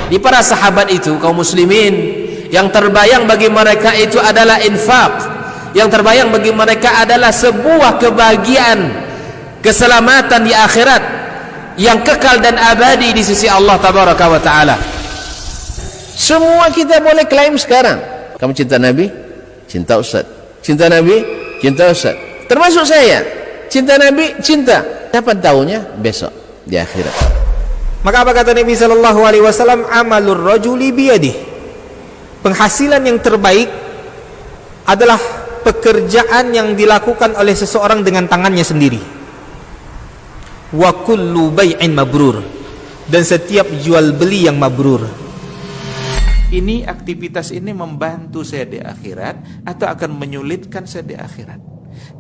Di para sahabat itu, kaum muslimin, yang terbayang bagi mereka itu adalah infak, yang terbayang bagi mereka adalah sebuah kebahagiaan, keselamatan di akhirat yang kekal dan abadi di sisi Allah tabaraka wa taala. Semua kita boleh klaim sekarang, kamu cinta Nabi, cinta Ustaz. Cinta Nabi, cinta Ustaz. Termasuk saya, cinta Nabi, cinta. Kapan tahunya? Besok di akhirat. Maka apa kata Nabi sallallahu alaihi wasallam? Amalur rajuli biyadih. Penghasilan yang terbaik adalah pekerjaan yang dilakukan oleh seseorang dengan tangannya sendiri. Wa kullu bai'in mabrur, dan setiap jual beli yang mabrur. Ini aktivitas ini membantu saya di akhirat atau akan menyulitkan saya di akhirat?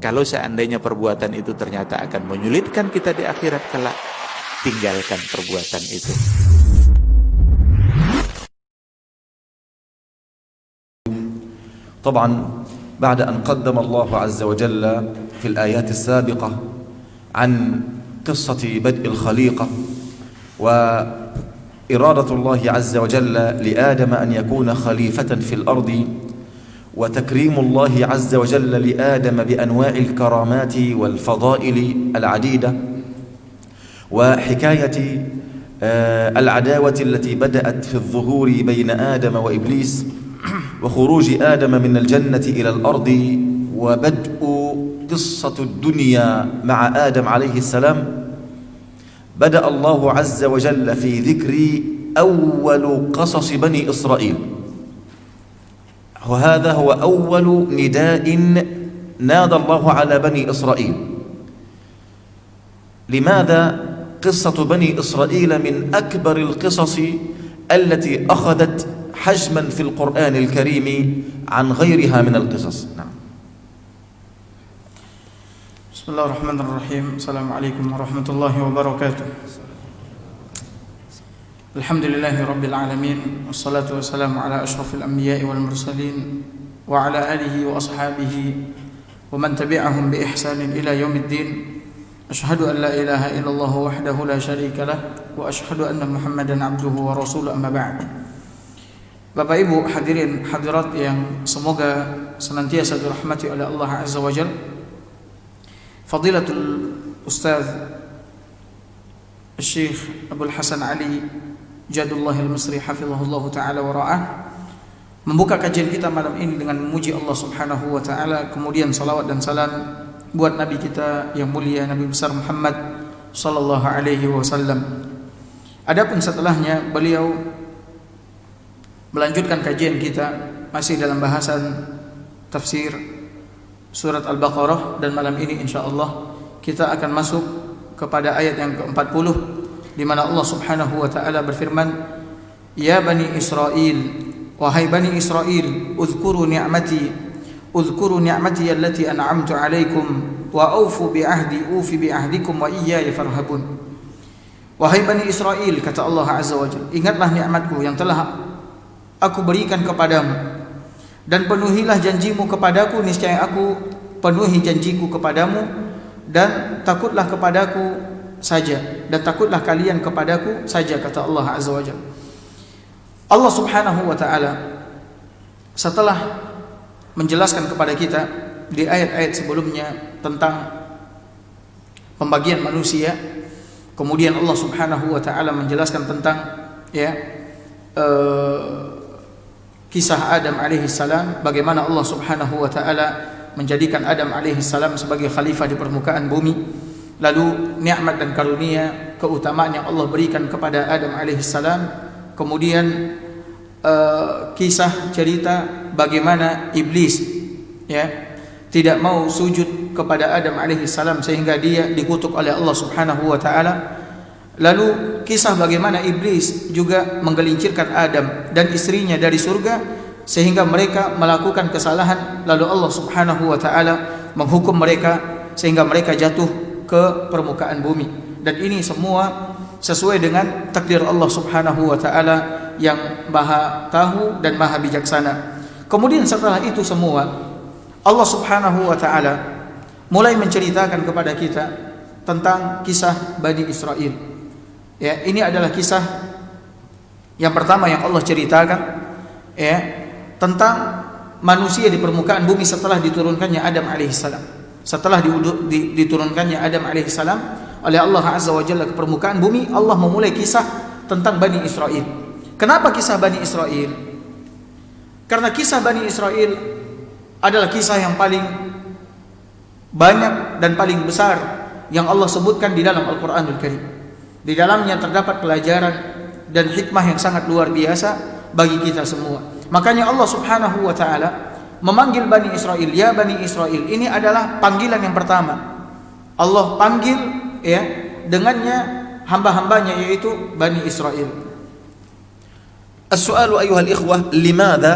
Kalau seandainya perbuatan itu ternyata akan menyulitkan kita di akhirat kelak, tinggalkan perbuatan itu. طبعا بعد أن قدم الله عز وجل في الآيات السابقة عن قصة بدء الخليقة وإرادة الله عز وجل لآدم أن يكون خليفة في الأرض وتكريم الله عز وجل لآدم بأنواع الكرامات والفضائل العديدة وحكاية العداوة التي بدأت في الظهور بين آدم وإبليس وخروج آدم من الجنة إلى الأرض وبدء قصة الدنيا مع آدم عليه السلام. بدأ الله عز وجل في ذكر أول قصص بني إسرائيل، وهذا هو أول نداء نادى الله على بني إسرائيل. لماذا قصة بني إسرائيل من أكبر القصص التي أخذت حجما في القرآن الكريم عن غيرها من القصص؟ نعم. بسم الله الرحمن الرحيم. السلام عليكم ورحمة الله وبركاته. الحمد لله رب العالمين، والصلاة والسلام على أشرف الأنبياء والمرسلين وعلى آله وأصحابه ومن تبعهم بإحسان إلى يوم الدين. أشهد أن لا إله إلا الله وحده لا شريك له، وأشهد أن محمدا عبده ورسوله، أما بعد. Bapak Ibu hadirin hadirat yang semoga senantiasa dirahmati oleh Allah Azza wa Jalla. Fadilatul Ustaz Syekh Abdul Hasan Ali Jadullah al-Misri hafizahullah ta'ala wa ra'ah membuka kajian kita malam ini dengan memuji Allah Subhanahu wa ta'ala, kemudian salawat dan salam buat Nabi kita yang mulia, Nabi besar Muhammad sallallahu alaihi wasallam. Adapun setelahnya beliau melanjutkan kajian kita masih dalam bahasan tafsir surat Al-Baqarah, dan malam ini insyaallah kita akan masuk kepada ayat yang ke-40 di mana Allah Subhanahu wa taala berfirman, "Ya bani Israil, wahai bani Israil, uzkuru ni'mati allati an'amtu 'alaikum wa aufu bi ahdikum wa iyaya farhabun." Wahai bani Israil, kata Allah Azza wa Jalla, ingatlah nikmatku yang telah aku berikan kepadamu, dan penuhilah janjimu kepadaku, niscaya aku penuhi janjiku kepadamu, dan takutlah kepadaku saja, dan takutlah kalian kepadaku saja, kata Allah Azza wa Jalla. Allah Subhanahu wa taala setelah menjelaskan kepada kita di ayat-ayat sebelumnya tentang pembagian manusia, kemudian Allah Subhanahu wa taala menjelaskan tentang kisah Adam alaihi salam, bagaimana Allah Subhanahu wa taala menjadikan Adam alaihi salam sebagai khalifah di permukaan bumi, lalu nikmat dan karunia keutamaan yang Allah berikan kepada Adam alaihi salam, kemudian kisah cerita bagaimana iblis tidak mau sujud kepada Adam alaihi salam sehingga dia dikutuk oleh Allah Subhanahu wa taala. Lalu kisah bagaimana iblis juga menggelincirkan Adam dan istrinya dari surga sehingga mereka melakukan kesalahan, lalu Allah Subhanahu wa taala menghukum mereka sehingga mereka jatuh ke permukaan bumi. Dan ini semua sesuai dengan takdir Allah Subhanahu wa taala yang Maha tahu dan Maha bijaksana. Kemudian setelah itu semua, Allah Subhanahu wa taala mulai menceritakan kepada kita tentang kisah Bani Israil. Ini adalah kisah Yang pertama yang Allah ceritakan ya tentang manusia di permukaan bumi setelah diturunkannya Adam alaihissalam. Setelah diturunkannya Adam alaihissalam oleh Allah Azza wa Jalla ke permukaan bumi, Allah memulai kisah tentang Bani Israel. Kenapa kisah Bani Israel? Karena kisah Bani Israel adalah kisah yang paling banyak dan paling besar yang Allah sebutkan di dalam Al-Quranul Karim. Di dalamnya terdapat pelajaran dan hikmah yang sangat luar biasa bagi kita semua. Makanya Allah Subhanahu wa taala memanggil Bani Israel, ya Bani Israel. Ini adalah panggilan yang pertama. Allah panggil ya dengannya hamba-hambanya yaitu Bani Israel. السؤال أيها الإخوة لماذا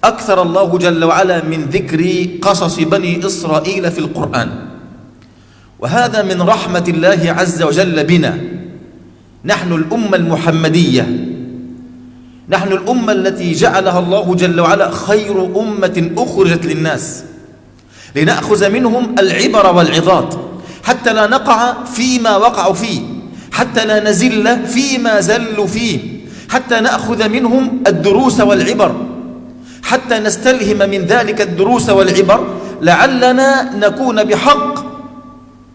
أكثر الله جل وعلا من ذكر قصص بني إسرائيل في القرآن وهذا من رحمة الله عز وجل بنا نحن الأمة المحمدية نحن الأمة التي جعلها الله جل وعلا خير أمة أخرجت للناس لنأخذ منهم العبر والعظات حتى لا نقع فيما وقعوا فيه حتى لا نزل فيما زلوا فيه حتى نأخذ منهم الدروس والعبر حتى نستلهم من ذلك الدروس والعبر لعلنا نكون بحق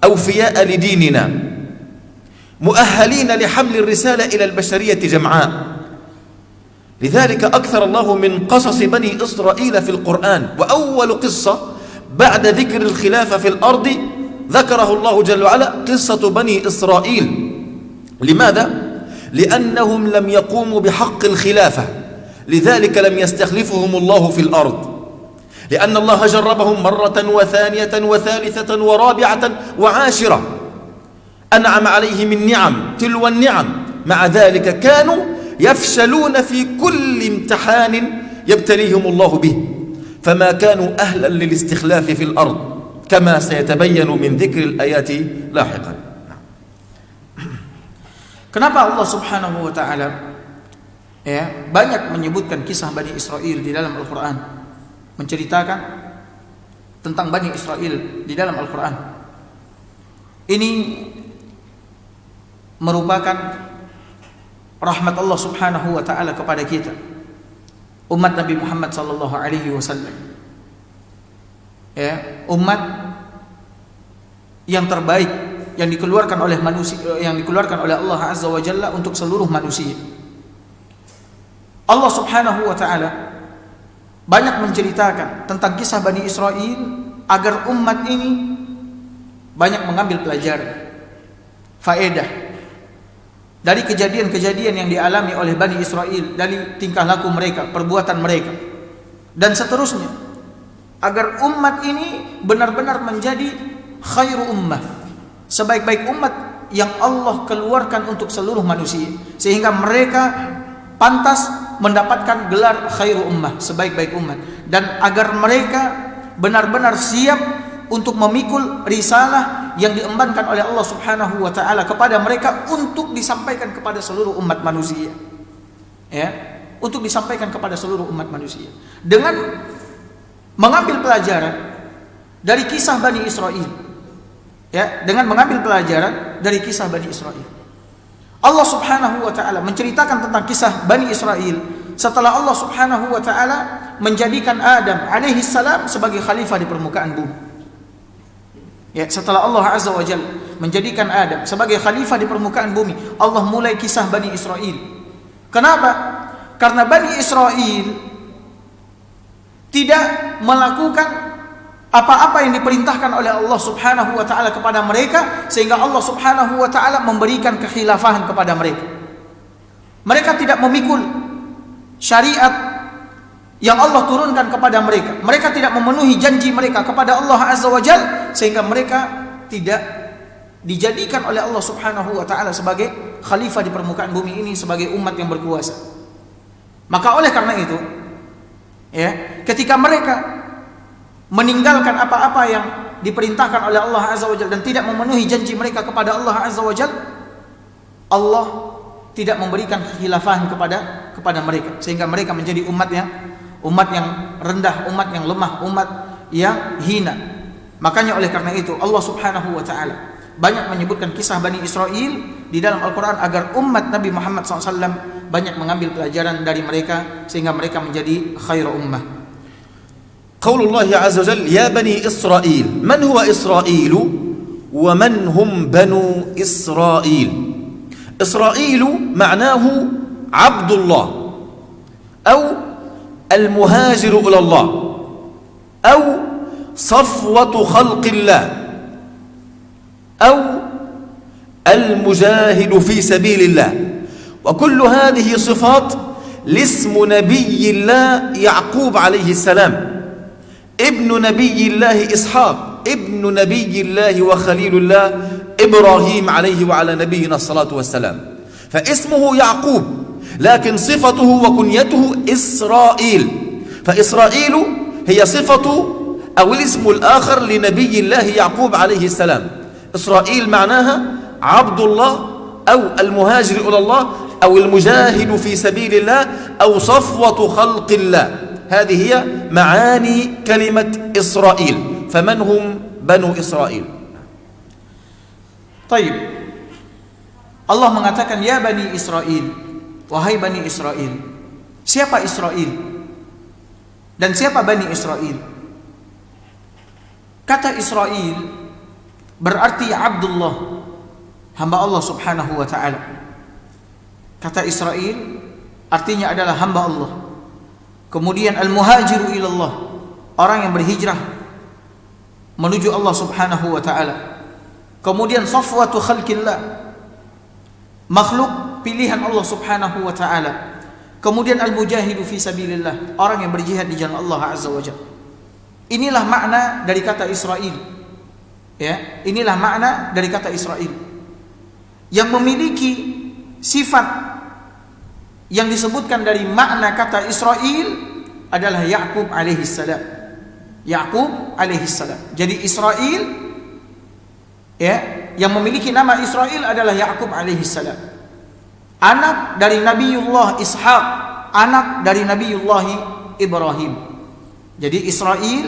أوفياء لديننا مؤهلين لحمل الرسالة إلى البشرية جمعاء لذلك أكثر الله من قصص بني إسرائيل في القرآن وأول قصة بعد ذكر الخلافة في الأرض ذكره الله جل وعلا قصة بني إسرائيل لماذا؟ لأنهم لم يقوموا بحق الخلافة لذلك لم يستخلفهم الله في الأرض لأن الله جربهم مرة وثانية وثالثة ورابعة وعاشرة أنعم عليهم النعم تلو النعم مع ذلك كانوا يفشلون في كل امتحان يبتليهم الله به فما كانوا أهلا للاستخلاف في الأرض كما سيتبين من ذكر الآيات لاحقا. Kenapa Allah Subhanahu wa taala ya banyak menyebutkan kisah Bani Israel di dalam Al-Qur'an, menceritakan tentang Bani Israel di dalam Al-Qur'an? Ini merupakan rahmat Allah Subhanahu wa taala kepada kita, umat Nabi Muhammad sallallahu alaihi wasallam. Ya, umat yang terbaik yang dikeluarkan oleh manusia, yang dikeluarkan oleh Allah Azza wa Jalla untuk seluruh manusia. Allah Subhanahu wa taala banyak menceritakan tentang kisah Bani Israel agar umat ini banyak mengambil pelajaran, faedah dari kejadian-kejadian yang dialami oleh Bani Israel, dari tingkah laku mereka, perbuatan mereka, dan seterusnya, agar umat ini benar-benar menjadi khairu ummah, sebaik-baik umat yang Allah keluarkan untuk seluruh manusia, sehingga mereka pantas mendapatkan gelar khairu ummah, sebaik-baik umat, dan agar mereka benar-benar siap untuk memikul risalah yang diembankan oleh Allah Subhanahu wa taala kepada mereka untuk disampaikan kepada seluruh umat manusia. Ya, untuk disampaikan kepada seluruh umat manusia dengan mengambil pelajaran dari kisah Bani Israel. Ya, dengan mengambil pelajaran dari kisah Bani Israel. Allah Subhanahu wa taala menceritakan tentang kisah Bani Israel setelah Allah Subhanahu wa taala menjadikan Adam alaihi salam sebagai khalifah di permukaan bumi. Ya, setelah Allah Azza wa Jalla menjadikan Adam sebagai khalifah di permukaan bumi, Allah mulai kisah Bani Israel. Kenapa? Karena Bani Israel tidak melakukan apa-apa yang diperintahkan oleh Allah Subhanahu wa taala kepada mereka, sehingga Allah Subhanahu wa taala memberikan kekhilafahan kepada mereka. Mereka tidak memikul syariat yang Allah turunkan kepada mereka. Mereka tidak memenuhi janji mereka kepada Allah Azza wa Jalla, sehingga mereka tidak dijadikan oleh Allah Subhanahu wa taala sebagai khalifah di permukaan bumi ini, sebagai umat yang berkuasa. Maka oleh karena itu, ya, ketika mereka meninggalkan apa-apa yang diperintahkan oleh Allah Azza wa Jalla dan tidak memenuhi janji mereka kepada Allah Azza wa Jalla, Allah tidak memberikan kekhilafahan kepada mereka, sehingga mereka menjadi umat yang rendah, umat yang lemah, umat yang hina. Makanya oleh karena itu Allah Subhanahu wa taala banyak menyebutkan kisah Bani Israel di dalam Al-Quran agar umat Nabi Muhammad SAW banyak mengambil pelajaran dari mereka sehingga mereka menjadi khairu ummah. قول الله عز وجل يا بني إسرائيل من هو إسرائيل ومن هم بنو إسرائيل إسرائيل معناه عبد الله أو المهاجر إلى الله أو صفوة خلق الله أو المجاهد في سبيل الله وكل هذه صفات لاسم نبي الله يعقوب عليه السلام ابن نبي الله إسحاق ابن نبي الله وخليل الله إبراهيم عليه وعلى نبينا الصلاة والسلام فاسمه يعقوب لكن صفته وكنيته إسرائيل فإسرائيل هي صفة أو الاسم الآخر لنبي الله يعقوب عليه السلام إسرائيل معناها عبد الله أو المهاجر إلى الله أو المجاهد في سبيل الله أو صفوة خلق الله هذه هي معاني كلمة إسرائيل فمن هم بنو إسرائيل Taib. Allah mengatakan ya Bani Israel, wahai Bani Israel. Siapa Israel? Dan siapa Bani Israel? Kata Israel berarti Abdullah, hamba Allah Subhanahu wa taala. Kata Israel artinya adalah hamba Allah. Kemudian al-muhajiru ilallah, orang yang berhijrah menuju Allah Subhanahu wa taala. Kemudian safwatu khalqillah, makhluk pilihan Allah Subhanahu wa taala. Kemudian al-mujahidu fi sabilillah, orang yang berjihad di jalan Allah Azza wa Jalla. Inilah makna dari kata Israel. Ya, inilah makna dari kata Israel. Yang memiliki sifat yang disebutkan dari makna kata Israel adalah Ya'qub alaihi salam. Ya'qub alaihi salam. Jadi Israel ya, yang memiliki nama Israel adalah Ya'qub alaihi salam. Anak dari Nabiullah Ishaq, anak dari Nabiullah Ibrahim. Jadi Israel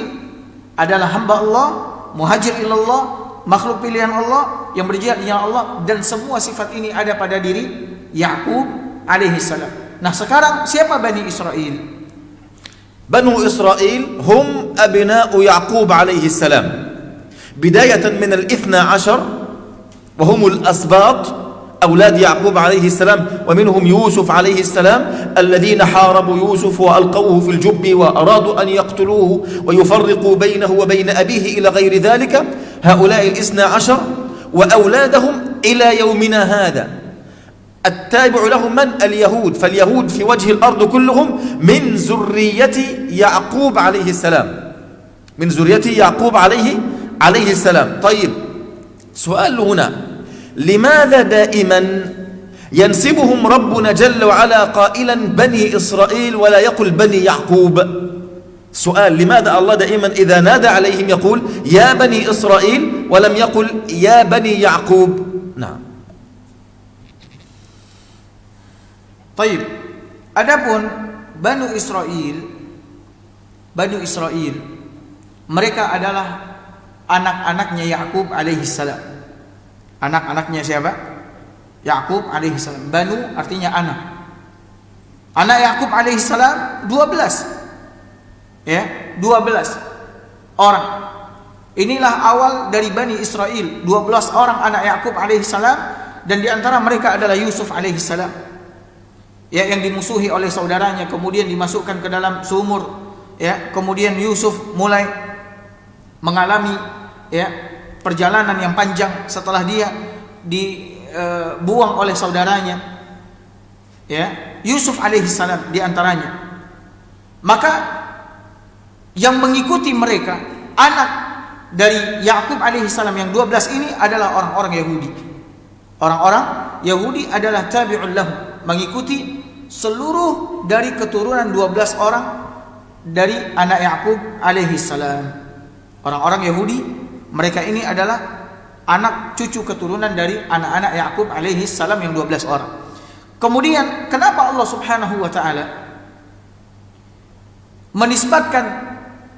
adalah hamba Allah, muhajir ilallah, makhluk pilihan Allah yang berjihad di jalan Allah, dan semua sifat ini ada pada diri Ya'qub alaihi salam. Nah, sekarang siapa Bani Israel? بنو إسرائيل هم أبناء يعقوب عليه السلام بداية من الاثنى عشر وهم الأسباط أولاد يعقوب عليه السلام ومنهم يوسف عليه السلام الذين حاربوا يوسف وألقوه في الجب وأرادوا أن يقتلوه ويفرقوا بينه وبين أبيه إلى غير ذلك هؤلاء الاثنى عشر وأولادهم إلى يومنا هذا التابع لهم من؟ اليهود فاليهود في وجه الأرض كلهم من ذرية يعقوب عليه السلام من ذرية يعقوب عليه السلام طيب سؤال هنا لماذا دائما ينسبهم ربنا جل وعلا قائلا بني إسرائيل ولا يقول بني يعقوب سؤال لماذا الله دائما إذا نادى عليهم يقول يا بني إسرائيل ولم يقل يا بني يعقوب نعم Taib. Adapun Banu Israel mereka adalah anak-anaknya Ya'qub alaihi salam. Anak-anaknya siapa? Ya'qub alaihi salam. Banu artinya anak. Anak Ya'qub alaihi salam 12. Ya, 12 orang. Inilah awal dari Bani Israel, 12 orang anak Ya'qub alaihi salam, dan di antara mereka adalah Yusuf alaihi salam. Ya, yang dimusuhi oleh saudaranya, kemudian dimasukkan ke dalam sumur, ya, kemudian Yusuf mulai mengalami ya perjalanan yang panjang setelah dia dibuang oleh saudaranya, ya, Yusuf alaihissalam di antaranya. Maka yang mengikuti mereka anak dari Ya'qub alaihissalam yang 12 ini adalah orang-orang Yahudi. Orang-orang Yahudi adalah tabi'un lahum, mengikuti seluruh dari keturunan 12 orang dari anak Ya'qub alaihi salam. Orang-orang Yahudi, mereka ini adalah anak cucu keturunan dari anak-anak Ya'qub alaihi salam yang 12 orang. Kemudian kenapa Allah Subhanahu wa taala menisbatkan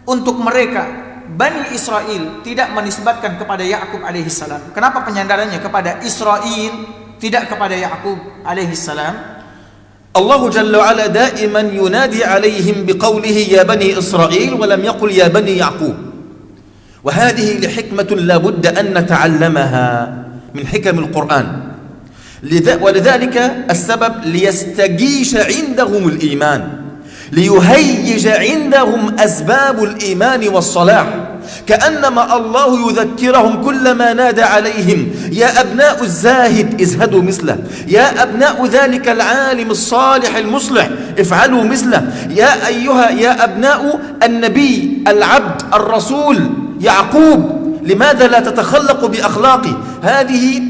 untuk mereka Bani Israel, tidak menisbatkan kepada Ya'qub alaihi salam? Kenapa penyandarannya kepada Israel, tidak kepada Ya'qub alaihi salam. الله جل وعلا دائما ينادي عليهم بقوله يا بني إسرائيل ولم يقل يا بني يعقوب، وهذه لحكمة لا بد أن نتعلمها من حكم القرآن، ولذلك السبب ليستجيش عندهم الإيمان، ليهيج عندهم أسباب الإيمان والصلاح، كأنما الله يذكرهم كلما نادى عليهم يا أبناء الزاهد ازهدوا مثله، يا أبناء ذلك العالم الصالح المصلح افعلوا مثله، يا أبناء النبي العبد الرسول يعقوب لماذا لا تتخلق بأخلاقه. هذه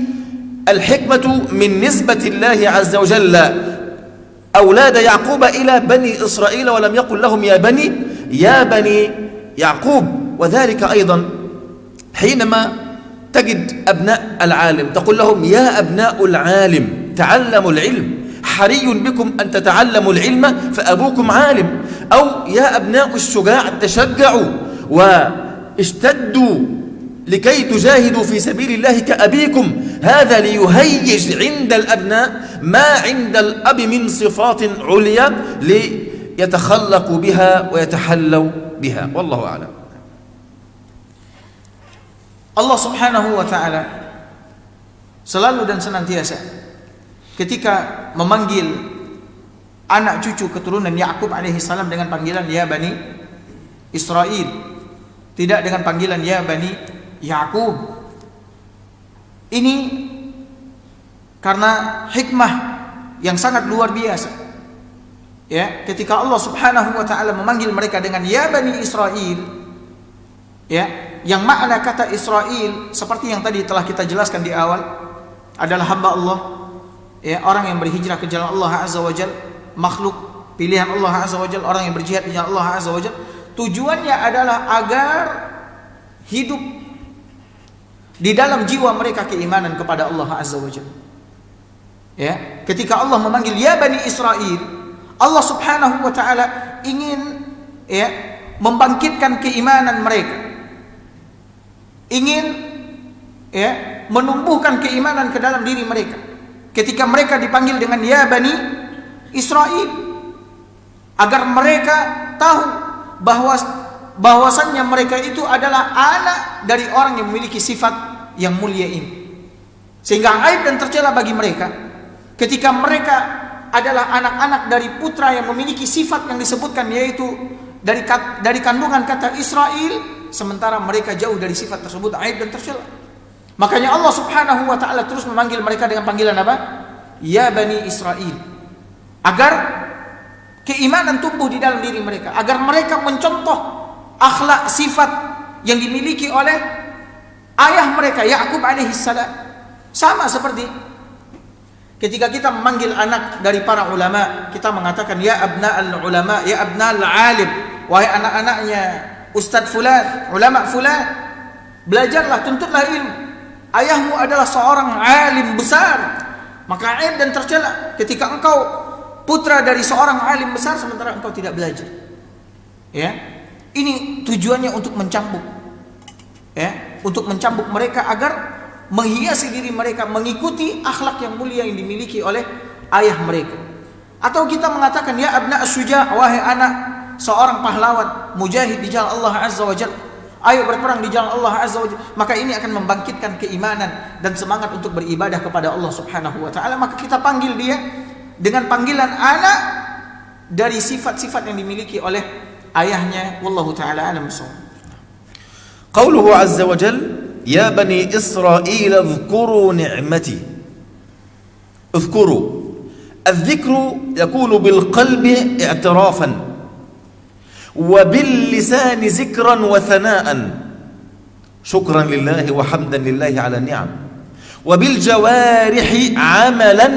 الحكمة من نسبة الله عز وجل أولاد يعقوب إلى بني إسرائيل ولم يقل لهم يا بني يعقوب. وذلك أيضا حينما تجد أبناء العالم تقول لهم يا أبناء العالم تعلموا العلم، حري بكم أن تتعلموا العلم فأبوكم عالم، أو يا أبناء الشجاع تشجعوا واشتدوا لكي تجاهدوا في سبيل الله كأبيكم. هذا ليهيج عند الأبناء ما عند الأب من صفات عليا ليتخلقوا بها ويتحلوا بها، والله أعلم. Allah subhanahu wa ta'ala selalu dan senantiasa ketika memanggil anak cucu keturunan Ya'qub alaihi salam dengan panggilan ya Bani Israel, tidak dengan panggilan ya Bani Ya'qub. Ini karena hikmah yang sangat luar biasa. Ya, ketika Allah subhanahu wa ta'ala memanggil mereka dengan ya Bani Israel, ya, yang makna kata Israel seperti yang tadi telah kita jelaskan di awal adalah hamba Allah, ya, orang yang berhijrah ke jalan Allah azza wajal, makhluk pilihan Allah azza wajal, orang yang berjihad di jalan Allah azza wajal. Tujuannya adalah agar hidup di dalam jiwa mereka keimanan kepada Allah azza wajal. Ya, ketika Allah memanggil ya Bani Israel, Allah subhanahu wa ta'ala ingin, ya, membangkitkan keimanan mereka, ingin, ya, menumbuhkan keimanan ke dalam diri mereka. Ketika mereka dipanggil dengan ya Bani Israel, agar mereka tahu bahwasannya mereka itu adalah anak dari orang yang memiliki sifat yang mulia ini, sehingga aib dan tercela bagi mereka ketika mereka adalah anak-anak dari putra yang memiliki sifat yang disebutkan, yaitu dari kandungan kata Israel, sementara mereka jauh dari sifat tersebut, aib dan tercela. Makanya Allah subhanahu wa ta'ala terus memanggil mereka dengan panggilan apa? Ya Bani Israel, agar keimanan tumbuh di dalam diri mereka, agar mereka mencontoh akhlak sifat yang dimiliki oleh ayah mereka Ya'qub alaihi salam. Sama seperti ketika kita memanggil anak dari para ulama, kita mengatakan ya abna'al ulama, ya abna'al alim, wahai anak-anaknya Ustadz fulan, ulama fulan, belajarlah, tuntutlah ilmu. Ayahmu adalah seorang alim besar, maka aib dan tercela ketika engkau putra dari seorang alim besar sementara engkau tidak belajar. Ya, ini tujuannya untuk mencambuk, ya, untuk mencambuk mereka agar menghiasi diri mereka mengikuti akhlak yang mulia yang dimiliki oleh ayah mereka. Atau kita mengatakan ya abna as-suja', wahai anak seorang pahlawan mujahid di jalan Allah azza wajalla, ayo berperang di jalan Allah azza wajalla. Maka ini akan membangkitkan keimanan dan semangat untuk beribadah kepada Allah subhanahu wa ta'ala. Maka kita panggil dia dengan panggilan anak dari sifat-sifat yang dimiliki oleh ayahnya. Wallahu ta'ala alam bissawab. Qauluhu azza wa jalla ya bani Israil اذكروا نعمتي. اذكروا، الذكر يكون بالقلب اعترافا وباللسان ذكرا وثناء شكرا لله وحمدا لله على النعم، وبالجوارح عملا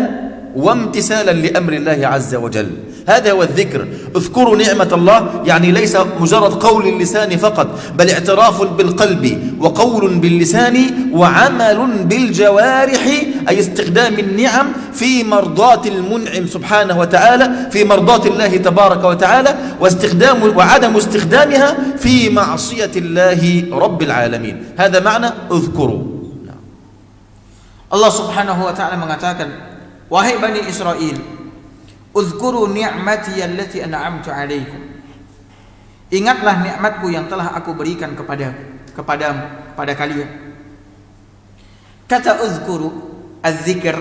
وامتثالا لأمر الله عز وجل. هذا هو الذكر. اذكروا نعمة الله، يعني ليس مجرد قول اللسان فقط، بل اعتراف بالقلب وقول باللسان وعمل بالجوارح، أي استخدام النعم في مرضاة المنعم سبحانه وتعالى، في مرضاة الله تبارك وتعالى، وعدم استخدامها في معصية الله رب العالمين. هذا معنى اذكروا. Allah Subhanahu wa taala mengatakan, wahai Bani Israel, uzkuru ni'mati allati an'amtu 'alaikum. Ingatlah nikmatku yang telah aku berikan kepada kalian. Kata uzkuru, az-zikr,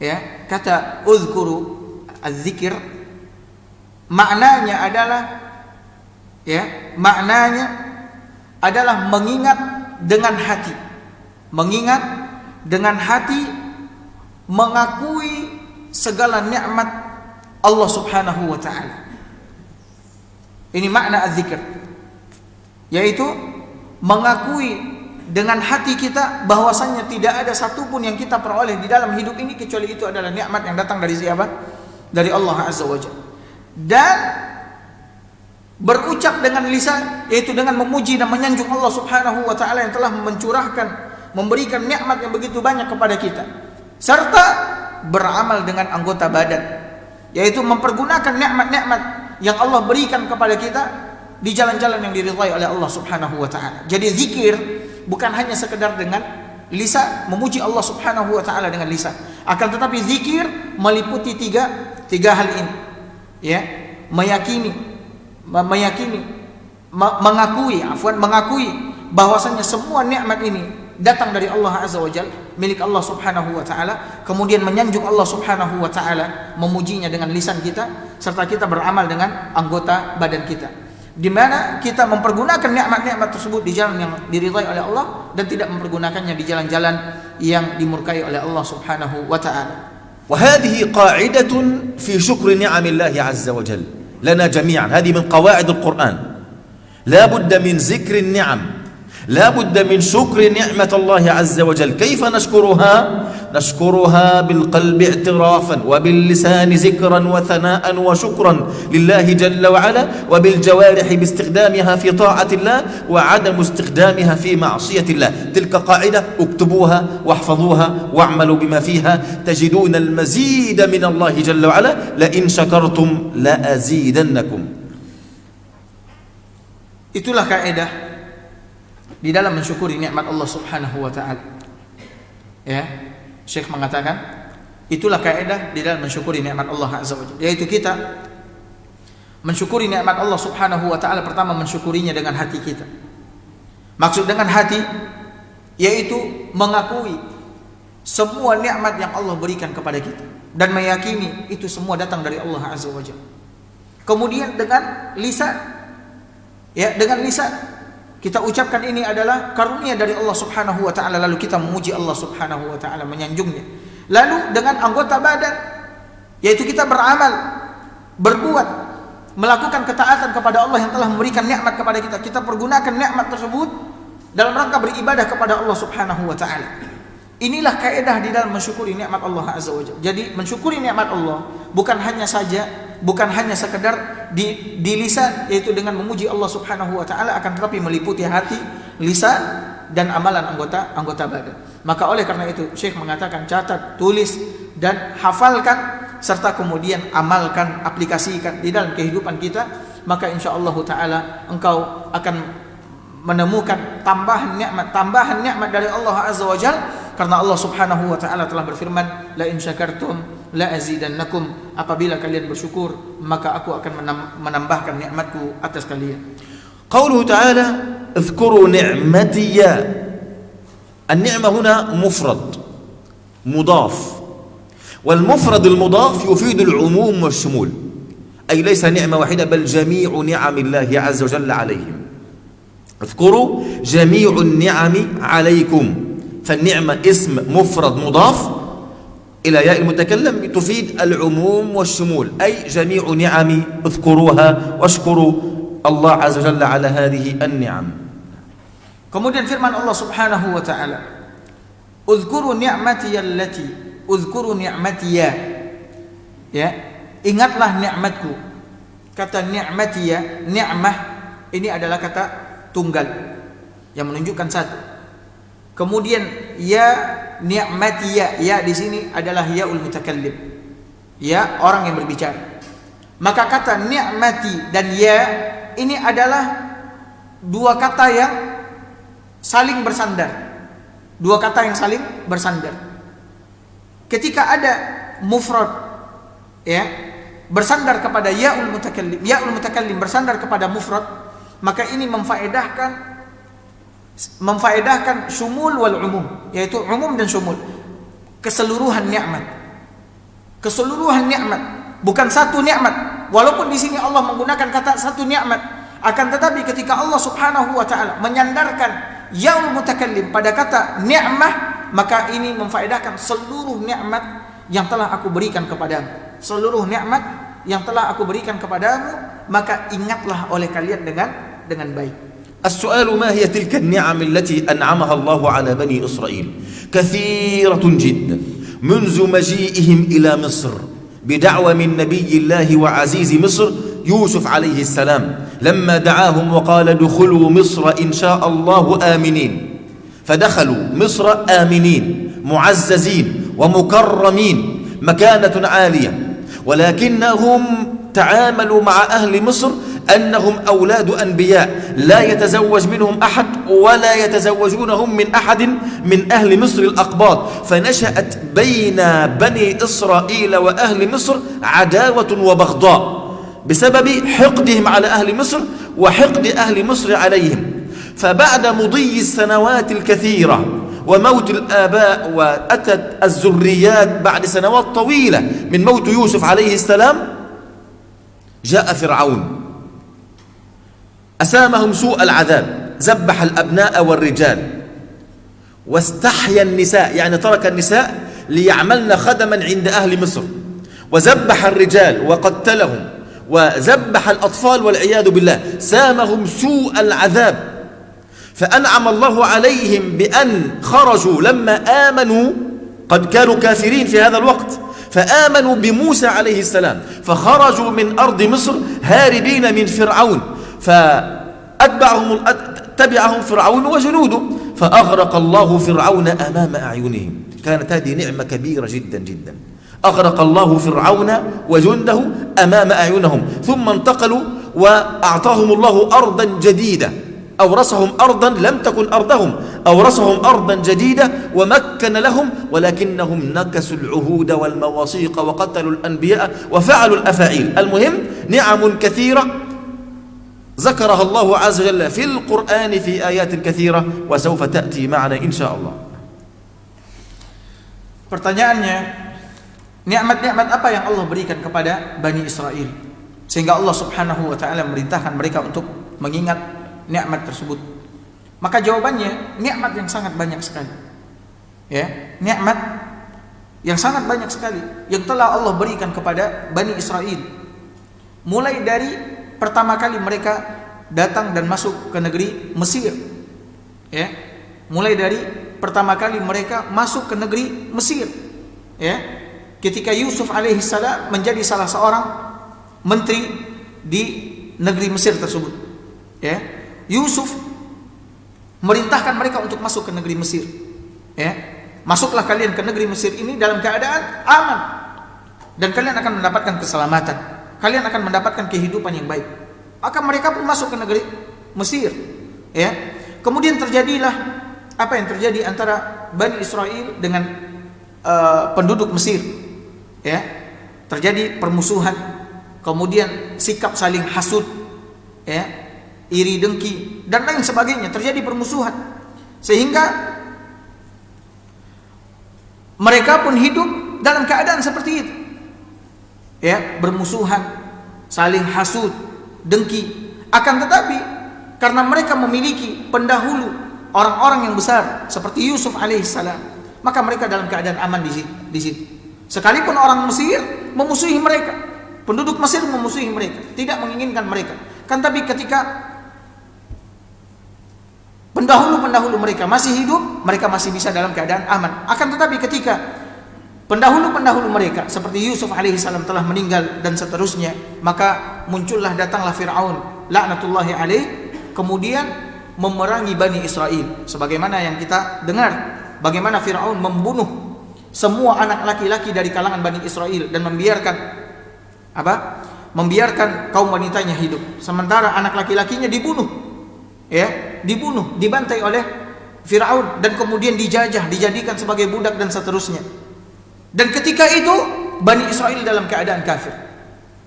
ya, kata uzkuru, az-zikr maknanya adalah mengingat dengan hati. Mengingat dengan hati, mengakui segala nikmat Allah Subhanahu wa taala. Ini makna az-zikr, yaitu mengakui dengan hati kita bahwasannya tidak ada satupun yang kita peroleh di dalam hidup ini kecuali itu adalah nikmat yang datang dari siapa? Dari Allah Azza wa Jalla. Dan berucap dengan lisan, yaitu dengan memuji dan menyanjung Allah Subhanahu wa taala yang telah mencurahkan, memberikan nikmat yang begitu banyak kepada kita, serta beramal dengan anggota badan, yaitu mempergunakan nikmat-nikmat yang Allah berikan kepada kita di jalan-jalan yang diridhai oleh Allah Subhanahu wa taala. Jadi zikir bukan hanya sekedar dengan lisan memuji Allah Subhanahu wa taala dengan lisan, akan tetapi zikir meliputi tiga hal ini, ya, mengakui bahwasanya semua nikmat ini datang dari Allah Azza wa Jalla, milik Allah Subhanahu wa taala, kemudian menyanjung Allah Subhanahu wa taala, memujinya dengan lisan kita, serta kita beramal dengan anggota badan kita, di mana kita mempergunakan nikmat-nikmat tersebut di jalan yang diridhai oleh Allah dan tidak mempergunakannya di jalan-jalan yang dimurkai oleh Allah Subhanahu wa taala. وهذه قاعدة في شكر نعم الله عز وجل لنا جميعا. هذه من قواعد القرآن. لا بد من ذكر النعم، لا بد من شكر نعمة الله عز وجل. كيف نشكرها؟ نشكرها بالقلب اعترافا، وباللسان ذكرا وثناء وشكرا لله جل وعلا، وبالجوارح باستخدامها في طاعة الله وعدم استخدامها في معصية الله. تلك قاعدة اكتبوها واحفظوها واعملوا بما فيها، تجدون المزيد من الله جل وعلا. لئن شكرتم لأزيدنكم. Itulah kaidah di dalam mensyukuri nikmat Allah Subhanahu wa taala. Ya, Syekh mengatakan itulah kaidah di dalam mensyukuri nikmat Allah Azza wa Jalla, yaitu kita mensyukuri nikmat Allah Subhanahu wa taala, pertama mensyukurinya dengan hati kita. Maksud dengan hati yaitu mengakui semua nikmat yang Allah berikan kepada kita dan meyakini itu semua datang dari Allah Azza wa Jalla. Kemudian dengan lisan, ya, dengan lisan kita ucapkan ini adalah karunia dari Allah Subhanahu wa taala, lalu kita memuji Allah Subhanahu wa taala, menyanjungnya. Lalu dengan anggota badan, yaitu kita beramal, berbuat, melakukan ketaatan kepada Allah yang telah memberikan nikmat kepada kita. Kita pergunakan nikmat tersebut dalam rangka beribadah kepada Allah Subhanahu wa taala. Inilah kaidah di dalam mensyukuri nikmat Allah Azza wa Jalla. Jadi mensyukuri nikmat Allah bukan hanya sekedar di lisan, yaitu dengan memuji Allah Subhanahu wa taala, akan tetapi meliputi hati, lisan dan amalan anggota badan. Maka oleh karena itu Syekh mengatakan catat, tulis dan hafalkan, serta kemudian amalkan, aplikasikan di dalam kehidupan kita, maka insyaallah taala engkau akan menemukan tambahan nikmat dari Allah Azza wa Jalla, karena Allah Subhanahu wa taala telah berfirman, la in syakartum la azidannakum, apabila kalian bersyukur maka aku akan menambahkan nikmatku atas kalian. قوله تعالى اذكروا نعمتي. النعمة هنا مفرد مضاف، والمفرد المضاف يفيد العموم والشمول، أي ليس نعمة واحدة بل جميع نعم الله عز وجل عليهم. اذكروا جميع النعم عليكم، فالنعمة اسم مفرد مضاف إلى ياء المتكلم تفيد العموم والشمول، أي جميع نعم اذكروها واشكروا الله عز وجل على هذه النعم. Kemudian firman Allah Subhanahu wa taala, "Uzkuru ni'mati allati uzkuru ni'matiya." Ya, ingatlah nikmatku. Kata ni'matiya, ni'mah ini adalah kata tunggal yang menunjukkan satu. Kemudian ya ni'matiya, ya di sini adalah yaul mutakallim, ya orang yang berbicara. Maka kata ni'mati dan ya ini adalah dua kata yang saling bersandar, dua kata yang saling bersandar. Ketika ada mufrad ya bersandar kepada ya'ul mutakallim bersandar kepada mufrad, maka ini memfaedahkan syumul wal umum, yaitu umum dan syumul, keseluruhan nikmat, bukan satu nikmat. Walaupun di sini Allah menggunakan kata satu nikmat, akan tetapi ketika Allah Subhanahu wa taala menyandarkan ya'ul mutakallim pada kata ni'mah, maka ini memfaedahkan seluruh nikmat yang telah aku berikan kepadamu. Seluruh nikmat yang telah aku berikan kepadamu, maka ingatlah oleh kalian dengan baik. السؤال ما هي تلك النعم التي أنعمها الله على بني إسرائيل؟ كثيرة جدا، منذ مجيئهم إلى مصر بدعوة من نبي الله وعزيز مصر يوسف عليه السلام، لما دعاهم وقال ادخلوا مصر إن شاء الله آمنين، فدخلوا مصر آمنين معززين ومكرمين مكانة عالية، ولكنهم تعاملوا مع أهل مصر أنهم أولاد أنبياء لا يتزوج منهم أحد ولا يتزوجونهم من أحد من أهل مصر الأقباط، فنشأت بين بني إسرائيل وأهل مصر عداوة وبغضاء بسبب حقدهم على أهل مصر وحقد أهل مصر عليهم. فبعد مضي السنوات الكثيرة وموت الآباء وأتت الذريات بعد سنوات طويلة من موت يوسف عليه السلام، جاء فرعون أسامهم سوء العذاب، ذبح الأبناء والرجال واستحيا النساء، يعني ترك النساء ليعملن خدما عند أهل مصر، وذبح الرجال وقتلهم وذبح الأطفال والعياذ بالله، سامهم سوء العذاب. فأنعم الله عليهم بأن خرجوا لما آمنوا، قد كانوا كافرين في هذا الوقت، فآمنوا بموسى عليه السلام، فخرجوا من أرض مصر هاربين من فرعون، تبعهم فرعون وجنوده، فأغرق الله فرعون أمام أعينهم. كانت هذه نعمة كبيرة جدا جدا، أغرق الله فرعون وجنده أمام أعينهم، ثم انتقلوا وأعطاهم الله أرضا جديدة، أورثهم أرضا لم تكن أرضهم، أورثهم أرضا جديدة ومكن لهم، ولكنهم نكسوا العهود والمواثيق وقتلوا الأنبياء وفعلوا الأفاعيل. المهم نعم كثيرة ذكرها الله عز وجل في القرآن في آيات كثيرة وسوف تأتي معنا إن شاء الله. Pertanyaannya, nikmat-nikmat apa yang Allah berikan kepada Bani Israel sehingga Allah Subhanahu wa taala memerintahkan mereka untuk mengingat nikmat tersebut? Maka jawabannya, nikmat yang sangat banyak sekali. Ya, nikmat yang sangat banyak sekali yang telah Allah berikan kepada Bani Israel. Mulai dari pertama kali mereka datang dan masuk ke negeri Mesir. Ya. Mulai dari pertama kali mereka masuk ke negeri Mesir. Ya. Ketika Yusuf alaihissalam menjadi salah seorang menteri di negeri Mesir tersebut. Ya. Yusuf merintahkan mereka untuk masuk ke negeri Mesir. Ya. Masuklah kalian ke negeri Mesir ini dalam keadaan aman, dan kalian akan mendapatkan keselamatan. Kalian akan mendapatkan kehidupan yang baik. Maka mereka pun masuk ke negeri Mesir. Ya. Kemudian terjadilah apa yang terjadi antara Bani Israel dengan penduduk Mesir. Ya. Terjadi permusuhan, kemudian sikap saling hasud, ya, iri dengki dan lain sebagainya. Terjadi permusuhan sehingga mereka pun hidup dalam keadaan seperti itu. Ya, bermusuhan, saling hasud, dengki. Akan tetapi karena mereka memiliki pendahulu orang-orang yang besar seperti Yusuf alaihissalam, maka mereka dalam keadaan aman di situ. Sekalipun orang Mesir memusuhi mereka, penduduk Mesir memusuhi mereka, tidak menginginkan mereka. Kan tapi ketika pendahulu-pendahulu mereka masih hidup, mereka masih bisa dalam keadaan aman. Akan tetapi ketika pendahulu-pendahulu mereka seperti Yusuf alaihissalam telah meninggal dan seterusnya, maka datanglah Fir'aun laknatullahi alaih, kemudian memerangi Bani Israel. Sebagaimana yang kita dengar, bagaimana Fir'aun membunuh semua anak laki-laki dari kalangan Bani Israel dan membiarkan kaum wanitanya hidup, sementara anak laki-lakinya dibunuh, ya, dibantai oleh Firaun dan kemudian dijajah, dijadikan sebagai budak dan seterusnya. Dan ketika itu Bani Israel dalam keadaan kafir.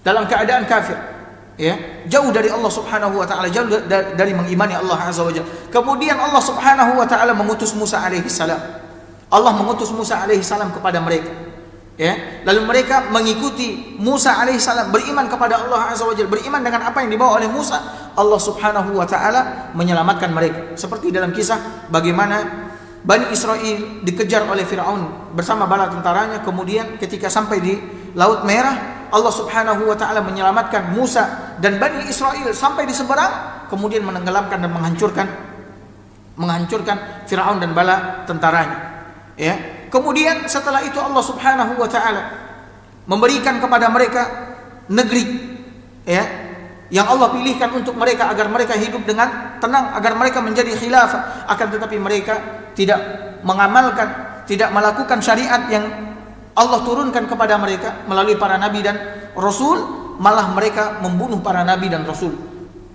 Dalam keadaan kafir, ya, jauh dari Allah Subhanahu wa taala, jauh dari mengimani Allah Azza wa Jalla. Kemudian Allah Subhanahu wa taala mengutus Musa alaihi salam. Allah mengutus Musa alaihi salam kepada mereka. Ya, lalu mereka mengikuti Musa alaihi salam, beriman kepada Allah Azza wa Jalla, beriman dengan apa yang dibawa oleh Musa. Allah Subhanahu wa taala menyelamatkan mereka. Seperti dalam kisah bagaimana Bani Israel dikejar oleh Firaun bersama bala tentaranya, kemudian ketika sampai di Laut Merah, Allah Subhanahu wa taala menyelamatkan Musa dan Bani Israel sampai di seberang, kemudian menenggelamkan dan menghancurkan Firaun dan bala tentaranya. Ya. Kemudian setelah itu Allah Subhanahu wa taala memberikan kepada mereka negeri, ya, yang Allah pilihkan untuk mereka agar mereka hidup dengan tenang, agar mereka menjadi khilafah. Akan tetapi mereka tidak mengamalkan, tidak melakukan syariat yang Allah turunkan kepada mereka melalui para nabi dan rasul, malah mereka membunuh para nabi dan rasul.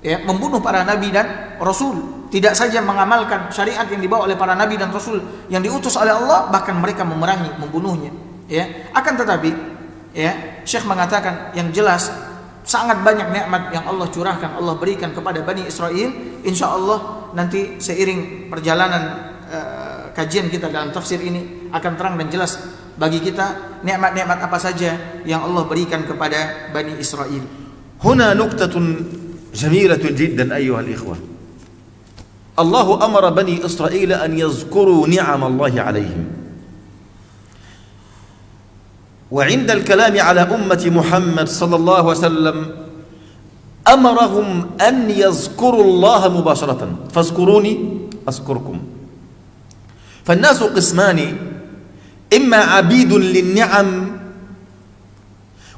Ya, membunuh para nabi dan rasul. Tidak saja mengamalkan syariat yang dibawa oleh para nabi dan rasul yang diutus oleh Allah, bahkan mereka memerangi, membunuhnya. Ya, akan tetapi, ya, Syekh mengatakan yang jelas sangat banyak nikmat yang Allah curahkan, Allah berikan kepada Bani Israel. Insya Allah nanti seiring perjalanan kajian kita dalam tafsir ini akan terang dan jelas bagi kita nikmat-nikmat apa saja yang Allah berikan kepada Bani Israel. هنا نكتة جميلة جدا أيها الإخوة. الله أمر بني إسرائيل أن يذكروا نعم الله عليهم. وعند الكلام على أمة محمد صلى الله عليه وسلم أمرهم أن يذكروا الله مباشرة. فاذكروني أذكركم. فالناس قسمان: إما عبيد للنعم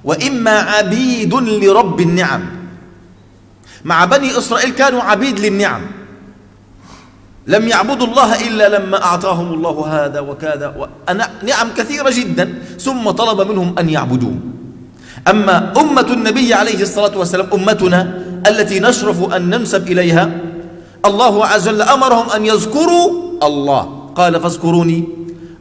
وإما عبيد لرب النعم. مع بني إسرائيل كانوا عبيد للنعم، لم يعبدوا الله إلا لما أعطاهم الله هذا وكذا نعم كثيرة جدا، ثم طلب منهم أن يعبدوه. أما أمة النبي عليه الصلاة والسلام، أمتنا التي نشرف أن ننسب إليها، الله عز وجل أمرهم أن يذكروا الله، قال فاذكروني